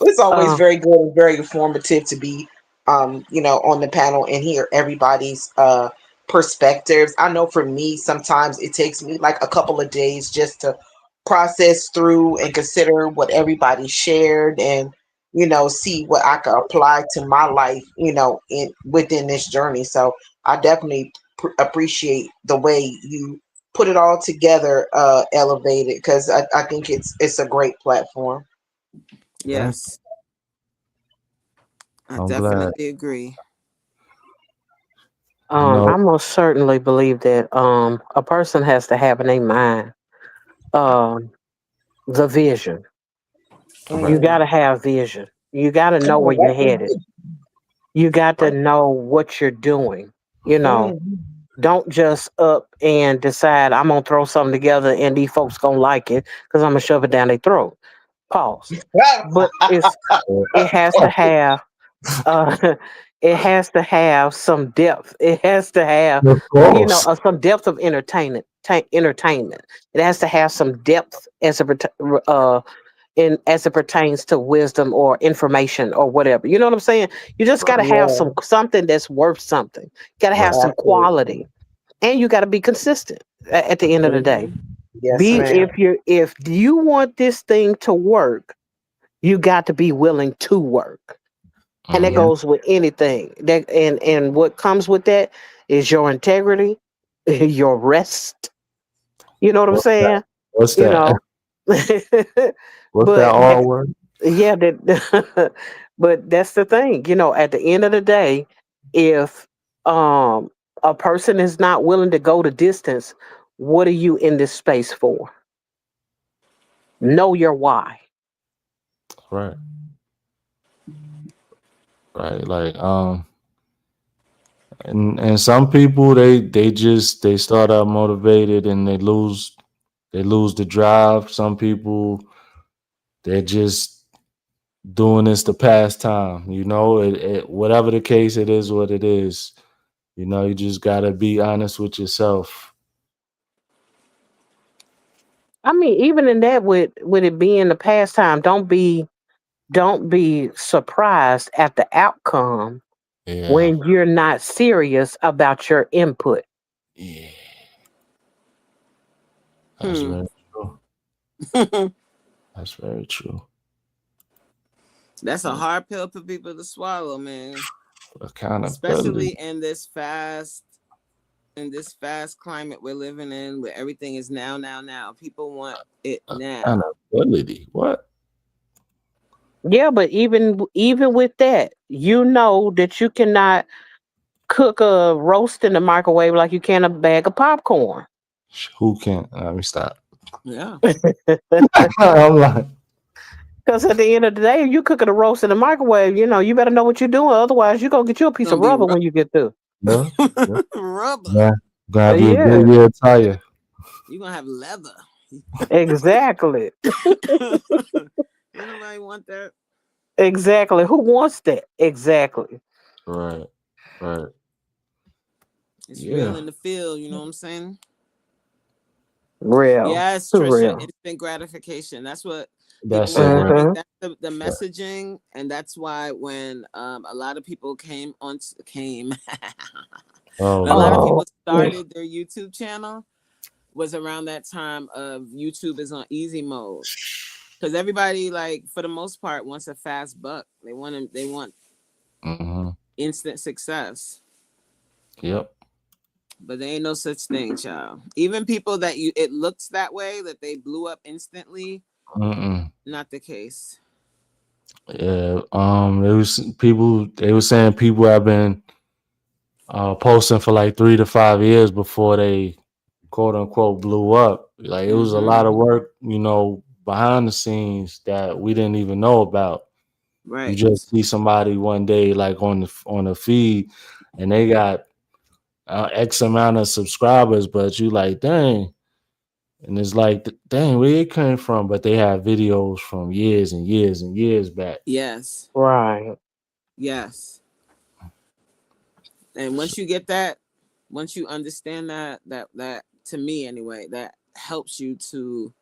[SPEAKER 4] It's always
[SPEAKER 2] Um,
[SPEAKER 4] very good and very informative to be on the panel and hear everybody's perspectives. I know for me sometimes it takes me like a couple of days just to process through and consider what everybody shared and see what I could apply to my life, in within this journey. So I definitely appreciate the way you put it all together, elevated, because I think it's a great platform.
[SPEAKER 1] Thank
[SPEAKER 3] Yes, I
[SPEAKER 1] you. I'm glad.
[SPEAKER 3] definitely agree.
[SPEAKER 1] I know.
[SPEAKER 2] I most certainly believe that a person has to have in their mind um the vision. You
[SPEAKER 1] Right.
[SPEAKER 2] got
[SPEAKER 4] Mm.
[SPEAKER 2] to have vision. You got to
[SPEAKER 4] Come
[SPEAKER 2] know
[SPEAKER 4] on,
[SPEAKER 2] where you're
[SPEAKER 4] that's
[SPEAKER 2] headed.
[SPEAKER 4] it.
[SPEAKER 2] You got to
[SPEAKER 4] Right.
[SPEAKER 2] know what you're doing. You know,
[SPEAKER 4] Mm.
[SPEAKER 2] don't just up and decide I'm gonna throw something together and these folks gonna like it because I'm gonna shove it down their throat. Pause. But it has to have uh it has to have some depth. It has to have
[SPEAKER 1] Of course.
[SPEAKER 2] some depth of entertainment. Entertainment. It has to have some depth as in as it pertains to wisdom or information or whatever. You know what I'm saying? You just got to have
[SPEAKER 4] Yeah,
[SPEAKER 2] something that's worth something. Got to
[SPEAKER 1] Right.
[SPEAKER 2] have some
[SPEAKER 4] absolutely.
[SPEAKER 2] quality, and you got to be consistent at the end of the day.
[SPEAKER 4] Yes,
[SPEAKER 2] Be
[SPEAKER 4] ma'am.
[SPEAKER 2] if you want this thing to work, you got to be willing to work. And that
[SPEAKER 4] Yeah.
[SPEAKER 1] Mhm.
[SPEAKER 2] goes with anything. That and what comes with that is your integrity, your rest. You know what I'm
[SPEAKER 1] What's that?
[SPEAKER 2] saying?
[SPEAKER 1] What's
[SPEAKER 2] You
[SPEAKER 1] that?
[SPEAKER 2] know.
[SPEAKER 1] What's that
[SPEAKER 2] but
[SPEAKER 1] R word?
[SPEAKER 2] yeah, that but that's the thing. You know, at the end of the day, if um a person is not willing to go the distance, what are you in this space for? Know your why.
[SPEAKER 1] Right. Right. Like and some people they start out motivated and they lose the drive. Some people they're just doing this to pass time. You know, whatever the case, it is what it is. You know, you just gotta be honest with yourself.
[SPEAKER 2] I mean, even in that, with it being the pastime, don't be surprised at the outcome
[SPEAKER 1] Yeah.
[SPEAKER 2] when you're not serious about your input.
[SPEAKER 1] Yeah. That's
[SPEAKER 3] Hmm.
[SPEAKER 1] very true. That's very true.
[SPEAKER 3] That's a hard pill for people to swallow, man.
[SPEAKER 1] Accountability.
[SPEAKER 3] Especially in this fast climate we're living in, where everything is now, now, now. People want it now.
[SPEAKER 1] Accountability. What?
[SPEAKER 2] Yeah, but even with that, you know that you cannot cook a roast in the microwave like you can a bag of popcorn.
[SPEAKER 1] Who can? Let me stop.
[SPEAKER 3] Yeah.
[SPEAKER 1] I'm like,
[SPEAKER 2] Because at the end of the day, if you cooking a roast in the microwave, you know, you better know what you're doing. Otherwise, you're going to get you a piece of
[SPEAKER 3] Gonna be
[SPEAKER 2] rubber when you get through.
[SPEAKER 1] yeah, yeah.
[SPEAKER 3] rubber.
[SPEAKER 1] Yeah. Gonna have your
[SPEAKER 2] Yeah,
[SPEAKER 1] Goodyear tire.
[SPEAKER 3] You're gonna have leather.
[SPEAKER 2] exactly.
[SPEAKER 3] Ain't nobody want that.
[SPEAKER 2] Exactly. Who wants that? Exactly.
[SPEAKER 1] Right. Right.
[SPEAKER 3] It's real
[SPEAKER 1] Yeah.
[SPEAKER 3] in the field, you know what I'm saying?
[SPEAKER 2] Real.
[SPEAKER 3] Yes, Trisha,
[SPEAKER 2] Real.
[SPEAKER 3] instant gratification. That's what people
[SPEAKER 1] That's
[SPEAKER 3] were
[SPEAKER 1] it, right?
[SPEAKER 3] having.
[SPEAKER 2] Hmm.
[SPEAKER 3] That's the messaging, and that's why when a lot of people came,
[SPEAKER 1] Oh
[SPEAKER 3] a lot of
[SPEAKER 1] Lord.
[SPEAKER 2] Oh,
[SPEAKER 3] people started their YouTube channel was around that time of YouTube is on easy mode because everybody, like, for the most part, wants a fast buck. They want
[SPEAKER 1] Mm-hmm.
[SPEAKER 3] instant success.
[SPEAKER 1] Yep.
[SPEAKER 3] But there ain't no such thing, child. Even people that it looks that way, that they blew up instantly,
[SPEAKER 1] Mm-mm.
[SPEAKER 3] not the case.
[SPEAKER 1] Yeah. There was people. They were saying people have been posting for like 3 to 5 years before they quote unquote blew up. Like it was a
[SPEAKER 3] Mm-hmm.
[SPEAKER 1] lot of work, you know, behind the scenes that we didn't even know about. You
[SPEAKER 3] Right.
[SPEAKER 1] just see somebody one day like on the feed, and they got X amount of subscribers, but you like, dang. And it's like, dang, where it came from? But they have videos from years and years and years back.
[SPEAKER 3] Yes.
[SPEAKER 2] right.
[SPEAKER 3] Yes. And
[SPEAKER 1] So,
[SPEAKER 3] once you get that, once you understand that to me anyway, that helps you to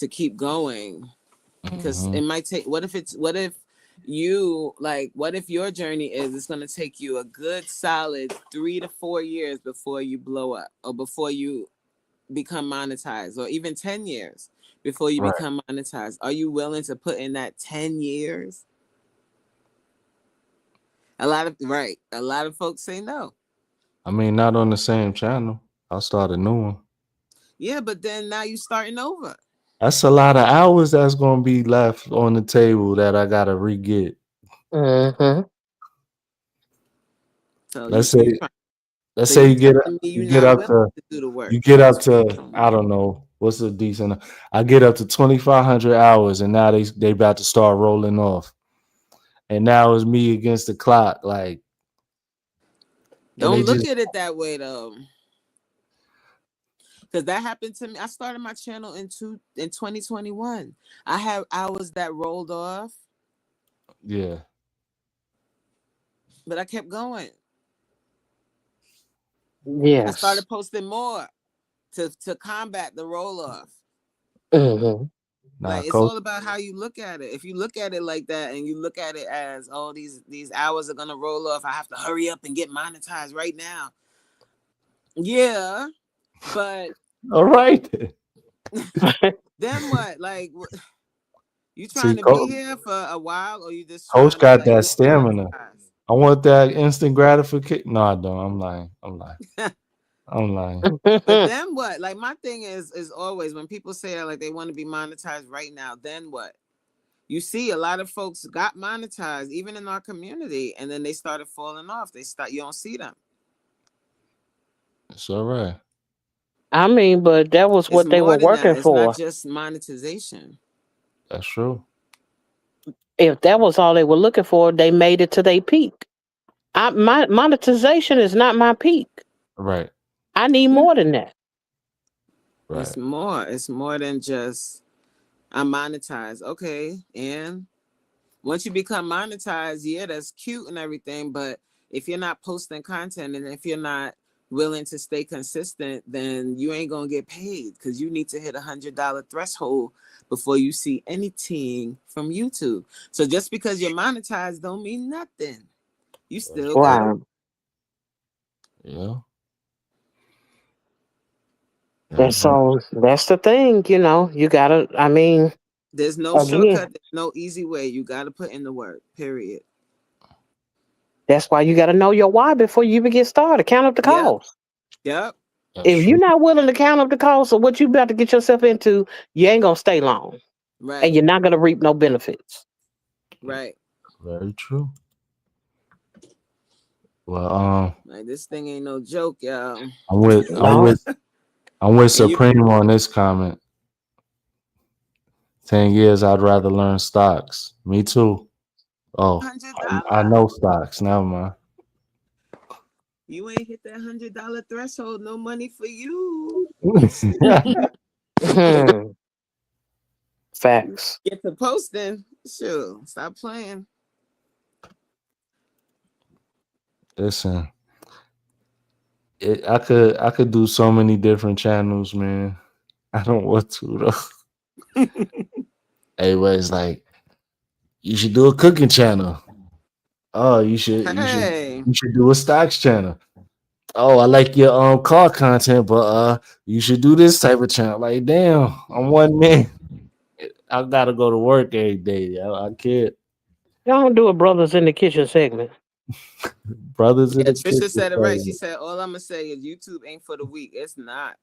[SPEAKER 3] keep going. Because
[SPEAKER 1] mhm.
[SPEAKER 3] it might take what if your journey is it's gonna take you a good solid 3 to 4 years before you blow up or before you become monetized or even 10 years before you
[SPEAKER 1] Right.
[SPEAKER 3] become monetized. Are you willing to put in that 10 years? A lot of folks say no.
[SPEAKER 1] I mean, not on the same channel. I'll start a new one.
[SPEAKER 3] Yeah, but then now you starting over.
[SPEAKER 1] That's a lot of hours that's gonna be left on the table that I gotta re-get.
[SPEAKER 2] Hmm.
[SPEAKER 3] So
[SPEAKER 1] Let's say let's
[SPEAKER 3] so
[SPEAKER 1] say
[SPEAKER 3] you telling me
[SPEAKER 1] you
[SPEAKER 3] you're
[SPEAKER 1] get
[SPEAKER 3] not
[SPEAKER 1] up
[SPEAKER 3] willing
[SPEAKER 1] to
[SPEAKER 3] to do the work.
[SPEAKER 1] you get up
[SPEAKER 3] That's what
[SPEAKER 1] to
[SPEAKER 3] you're telling
[SPEAKER 1] I
[SPEAKER 3] me.
[SPEAKER 1] don't know what's a decent. I get up to 2,500 hours, and now they about to start rolling off, and now it's me against the clock. Like, and
[SPEAKER 3] Don't
[SPEAKER 1] they
[SPEAKER 3] look
[SPEAKER 1] just
[SPEAKER 3] at it that way though. Because that happened to me. I started my channel in 2021. I have hours that rolled off,
[SPEAKER 1] yeah.
[SPEAKER 3] but I kept going. I
[SPEAKER 2] Yes.
[SPEAKER 3] started posting more to combat the roll off.
[SPEAKER 2] Hmm.
[SPEAKER 1] Nah,
[SPEAKER 3] Like it's
[SPEAKER 1] coach.
[SPEAKER 3] all about how you look at it. If you look at it like that and you look at it as, oh, these hours are gonna roll off, I have to hurry up and get monetized right now. Yeah, but
[SPEAKER 1] All right.
[SPEAKER 3] then what? Like, you
[SPEAKER 1] See,
[SPEAKER 3] trying to be here for a while, or you just
[SPEAKER 1] coach
[SPEAKER 3] trying to
[SPEAKER 1] got
[SPEAKER 3] like
[SPEAKER 1] that
[SPEAKER 3] get
[SPEAKER 1] stamina.
[SPEAKER 3] monetized?
[SPEAKER 1] I want that instant gratification. No, I don't. I'm lying. I'm lying. I'm lying.
[SPEAKER 3] But then what? Like my thing is always when people say that like they want to be monetized right now, then what? You see a lot of folks got monetized even in our community, and then they started falling off. You don't see them.
[SPEAKER 1] It's all right.
[SPEAKER 2] I mean, but that was
[SPEAKER 3] It's
[SPEAKER 2] what they
[SPEAKER 3] more
[SPEAKER 2] were
[SPEAKER 3] than
[SPEAKER 2] working
[SPEAKER 3] that. It's not
[SPEAKER 2] for.
[SPEAKER 3] just monetization.
[SPEAKER 1] That's true.
[SPEAKER 2] If that was all they were looking for, they made it to their peak. My monetization is not my peak.
[SPEAKER 1] Right.
[SPEAKER 2] I need more than that.
[SPEAKER 3] It's
[SPEAKER 1] Right.
[SPEAKER 3] more. It's more than just I'm monetized. Okay. And once you become monetized, yeah, that's cute and everything. But if you're not posting content and if you're not willing to stay consistent, then you ain't gonna get paid because you need to hit $100 threshold before you see anything from YouTube. So just because you're monetized don't mean nothing. You
[SPEAKER 1] That's
[SPEAKER 3] still got
[SPEAKER 1] true.
[SPEAKER 3] to.
[SPEAKER 2] Right.
[SPEAKER 1] Yeah.
[SPEAKER 2] And
[SPEAKER 1] Yeah.
[SPEAKER 2] so that's the thing, you gotta, I mean,
[SPEAKER 3] There's no
[SPEAKER 2] again,
[SPEAKER 3] shortcut. There's no easy way. You got to put in the work. Period.
[SPEAKER 2] that's why you gotta know your why before you even get started. Count up the
[SPEAKER 3] Yep.
[SPEAKER 2] cost.
[SPEAKER 3] Yep.
[SPEAKER 1] That's
[SPEAKER 2] If
[SPEAKER 1] true.
[SPEAKER 2] you're not willing to count up the cost of what you about to get yourself into, you ain't gonna stay long. And
[SPEAKER 3] Right.
[SPEAKER 2] you're not gonna reap no benefits.
[SPEAKER 3] Right.
[SPEAKER 1] Very true. Well,
[SPEAKER 3] Like this thing ain't no joke, y'all.
[SPEAKER 1] I'm with I'm
[SPEAKER 2] No.
[SPEAKER 1] with I'm with
[SPEAKER 3] And you
[SPEAKER 1] Supreme on this comment. 10 years, I'd rather learn stocks. Me too. Oh,
[SPEAKER 3] $100.
[SPEAKER 1] I know stocks. Never mind.
[SPEAKER 3] You ain't hit that $100 threshold. No money for you.
[SPEAKER 2] Hmm. Facts.
[SPEAKER 3] Get to posting. Sure. Stop playing.
[SPEAKER 1] Listen, I could do so many different channels, man. I don't want to though. Everybody's like, you should do a cooking channel. Oh,
[SPEAKER 3] Hey,
[SPEAKER 1] you should do a stocks channel. Oh, I like your car content, but you should do this type of channel. Like, damn, I'm one man. I gotta go to work every day. I can't.
[SPEAKER 2] Y'all don't do a brothers in the kitchen segment.
[SPEAKER 1] Brothers in
[SPEAKER 3] yeah,
[SPEAKER 1] the
[SPEAKER 3] Trisha
[SPEAKER 1] kitchen.
[SPEAKER 3] said it right. She said, all I'm gonna say is YouTube ain't for the weak. It's not.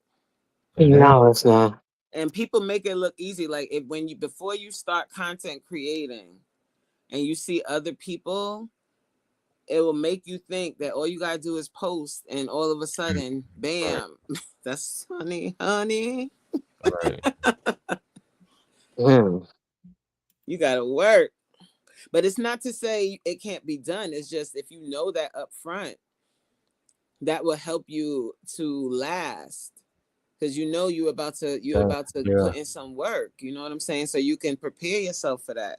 [SPEAKER 1] It ain't.
[SPEAKER 2] No, it's not.
[SPEAKER 3] And people make it look easy. Like if when you before you start content creating and you see other people, it will make you think that all you gotta do is post and all of a sudden,
[SPEAKER 1] Right,
[SPEAKER 3] bam, that's honey.
[SPEAKER 1] right.
[SPEAKER 2] Mm.
[SPEAKER 3] You gotta work. But it's not to say it can't be done. It's just if you know that up front, that will help you to last. Because you know you're
[SPEAKER 1] Yeah,
[SPEAKER 3] about to
[SPEAKER 1] yeah,
[SPEAKER 3] put in some work. You know what I'm saying? So you can prepare yourself for that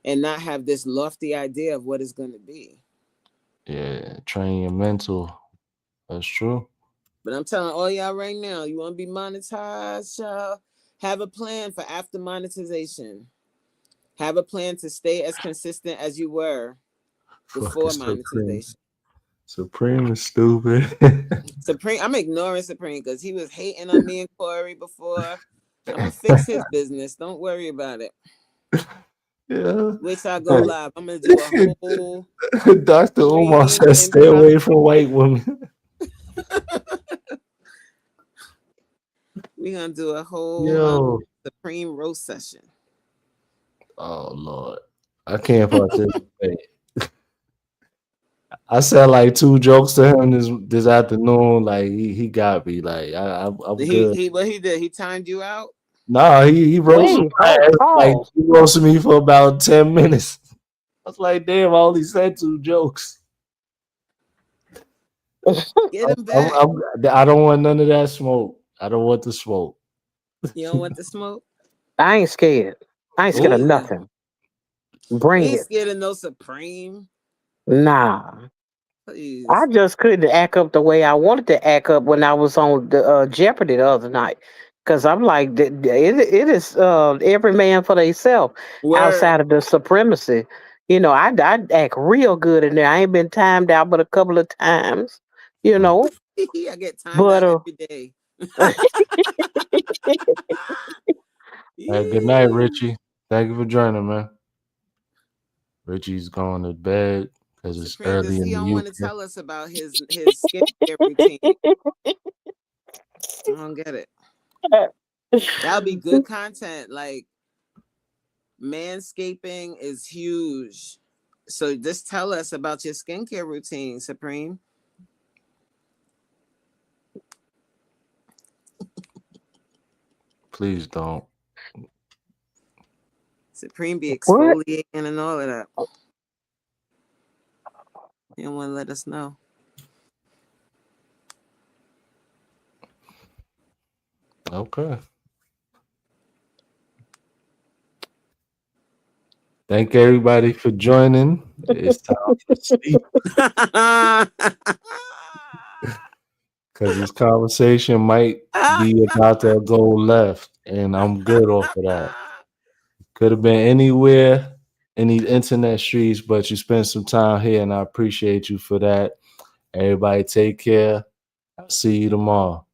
[SPEAKER 3] and not have this lofty idea of what it's gonna be.
[SPEAKER 1] yeah. Train your mental. That's true.
[SPEAKER 3] But I'm telling all y'all right now, you want to be monetized, y'all? Have a plan for after monetization. Have a plan to stay as consistent as you were
[SPEAKER 1] Fucking
[SPEAKER 3] before
[SPEAKER 1] Supreme.
[SPEAKER 3] monetization.
[SPEAKER 1] Supreme is stupid.
[SPEAKER 3] Supreme, I'm ignoring Supreme because he was hating on me and Corey before. I'm gonna fix his business. Don't worry about it.
[SPEAKER 1] Yeah.
[SPEAKER 3] Wait till I go live. I'm gonna do a whole
[SPEAKER 1] Dr. Umar
[SPEAKER 3] Supreme
[SPEAKER 1] says stay away from
[SPEAKER 3] impossible.
[SPEAKER 1] white women.
[SPEAKER 3] We're gonna do a whole
[SPEAKER 1] Yo.
[SPEAKER 3] Supreme roast session.
[SPEAKER 1] Oh Lord. I can't participate. I said like two jokes to him this afternoon. Like he got me. Like I'm good.
[SPEAKER 3] He what he did? He timed you out.
[SPEAKER 1] Nah, he roasted
[SPEAKER 2] Wait,
[SPEAKER 1] my
[SPEAKER 2] hold,
[SPEAKER 1] ass. Like
[SPEAKER 2] pause.
[SPEAKER 1] he roasted me for about 10 minutes. I was like, damn, I only said two jokes.
[SPEAKER 3] Get him back.
[SPEAKER 1] I don't want none of that smoke. I don't want the smoke.
[SPEAKER 3] You don't want the smoke?
[SPEAKER 2] I ain't scared. I ain't
[SPEAKER 3] Me
[SPEAKER 2] scared of
[SPEAKER 1] Oh,
[SPEAKER 3] either.
[SPEAKER 2] nothing.
[SPEAKER 3] We
[SPEAKER 2] Bring
[SPEAKER 3] ain't
[SPEAKER 2] it.
[SPEAKER 3] scared of no Supreme.
[SPEAKER 2] Nah. I
[SPEAKER 3] Please.
[SPEAKER 2] just couldn't act up the way I wanted to act up when I was on the Jeopardy the other night. Cause I'm like, it is every man for themselves
[SPEAKER 3] Word.
[SPEAKER 2] outside of the supremacy. You know, I act real good in there. I ain't been timed out but a couple of times. You know,
[SPEAKER 3] I get timed
[SPEAKER 2] but
[SPEAKER 3] out every day.
[SPEAKER 1] Good night,
[SPEAKER 3] Yeah.
[SPEAKER 1] Richie. Thank you for joining, man. Richie's going to bed because it's
[SPEAKER 3] Supreme, does
[SPEAKER 1] early in
[SPEAKER 3] he
[SPEAKER 1] the
[SPEAKER 3] don't want to
[SPEAKER 1] UK.
[SPEAKER 3] tell us about his skincare routine? I don't get it. That would be good content. Like, manscaping is huge. So just tell us about your skincare routine, Supreme.
[SPEAKER 1] Please don't.
[SPEAKER 3] Supreme be
[SPEAKER 2] what?
[SPEAKER 3] exfoliating and all of that. You don't want to let us know.
[SPEAKER 1] Okay. Thank everybody for joining. It's time for sleep because this conversation might be about to go left, and I'm good off of that. Could have been anywhere in these internet streets, but you spent some time here, and I appreciate you for that. Everybody, take care. I'll see you tomorrow.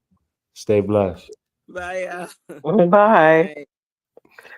[SPEAKER 1] Stay blessed.
[SPEAKER 3] Bye.
[SPEAKER 2] Bye.
[SPEAKER 3] Bye.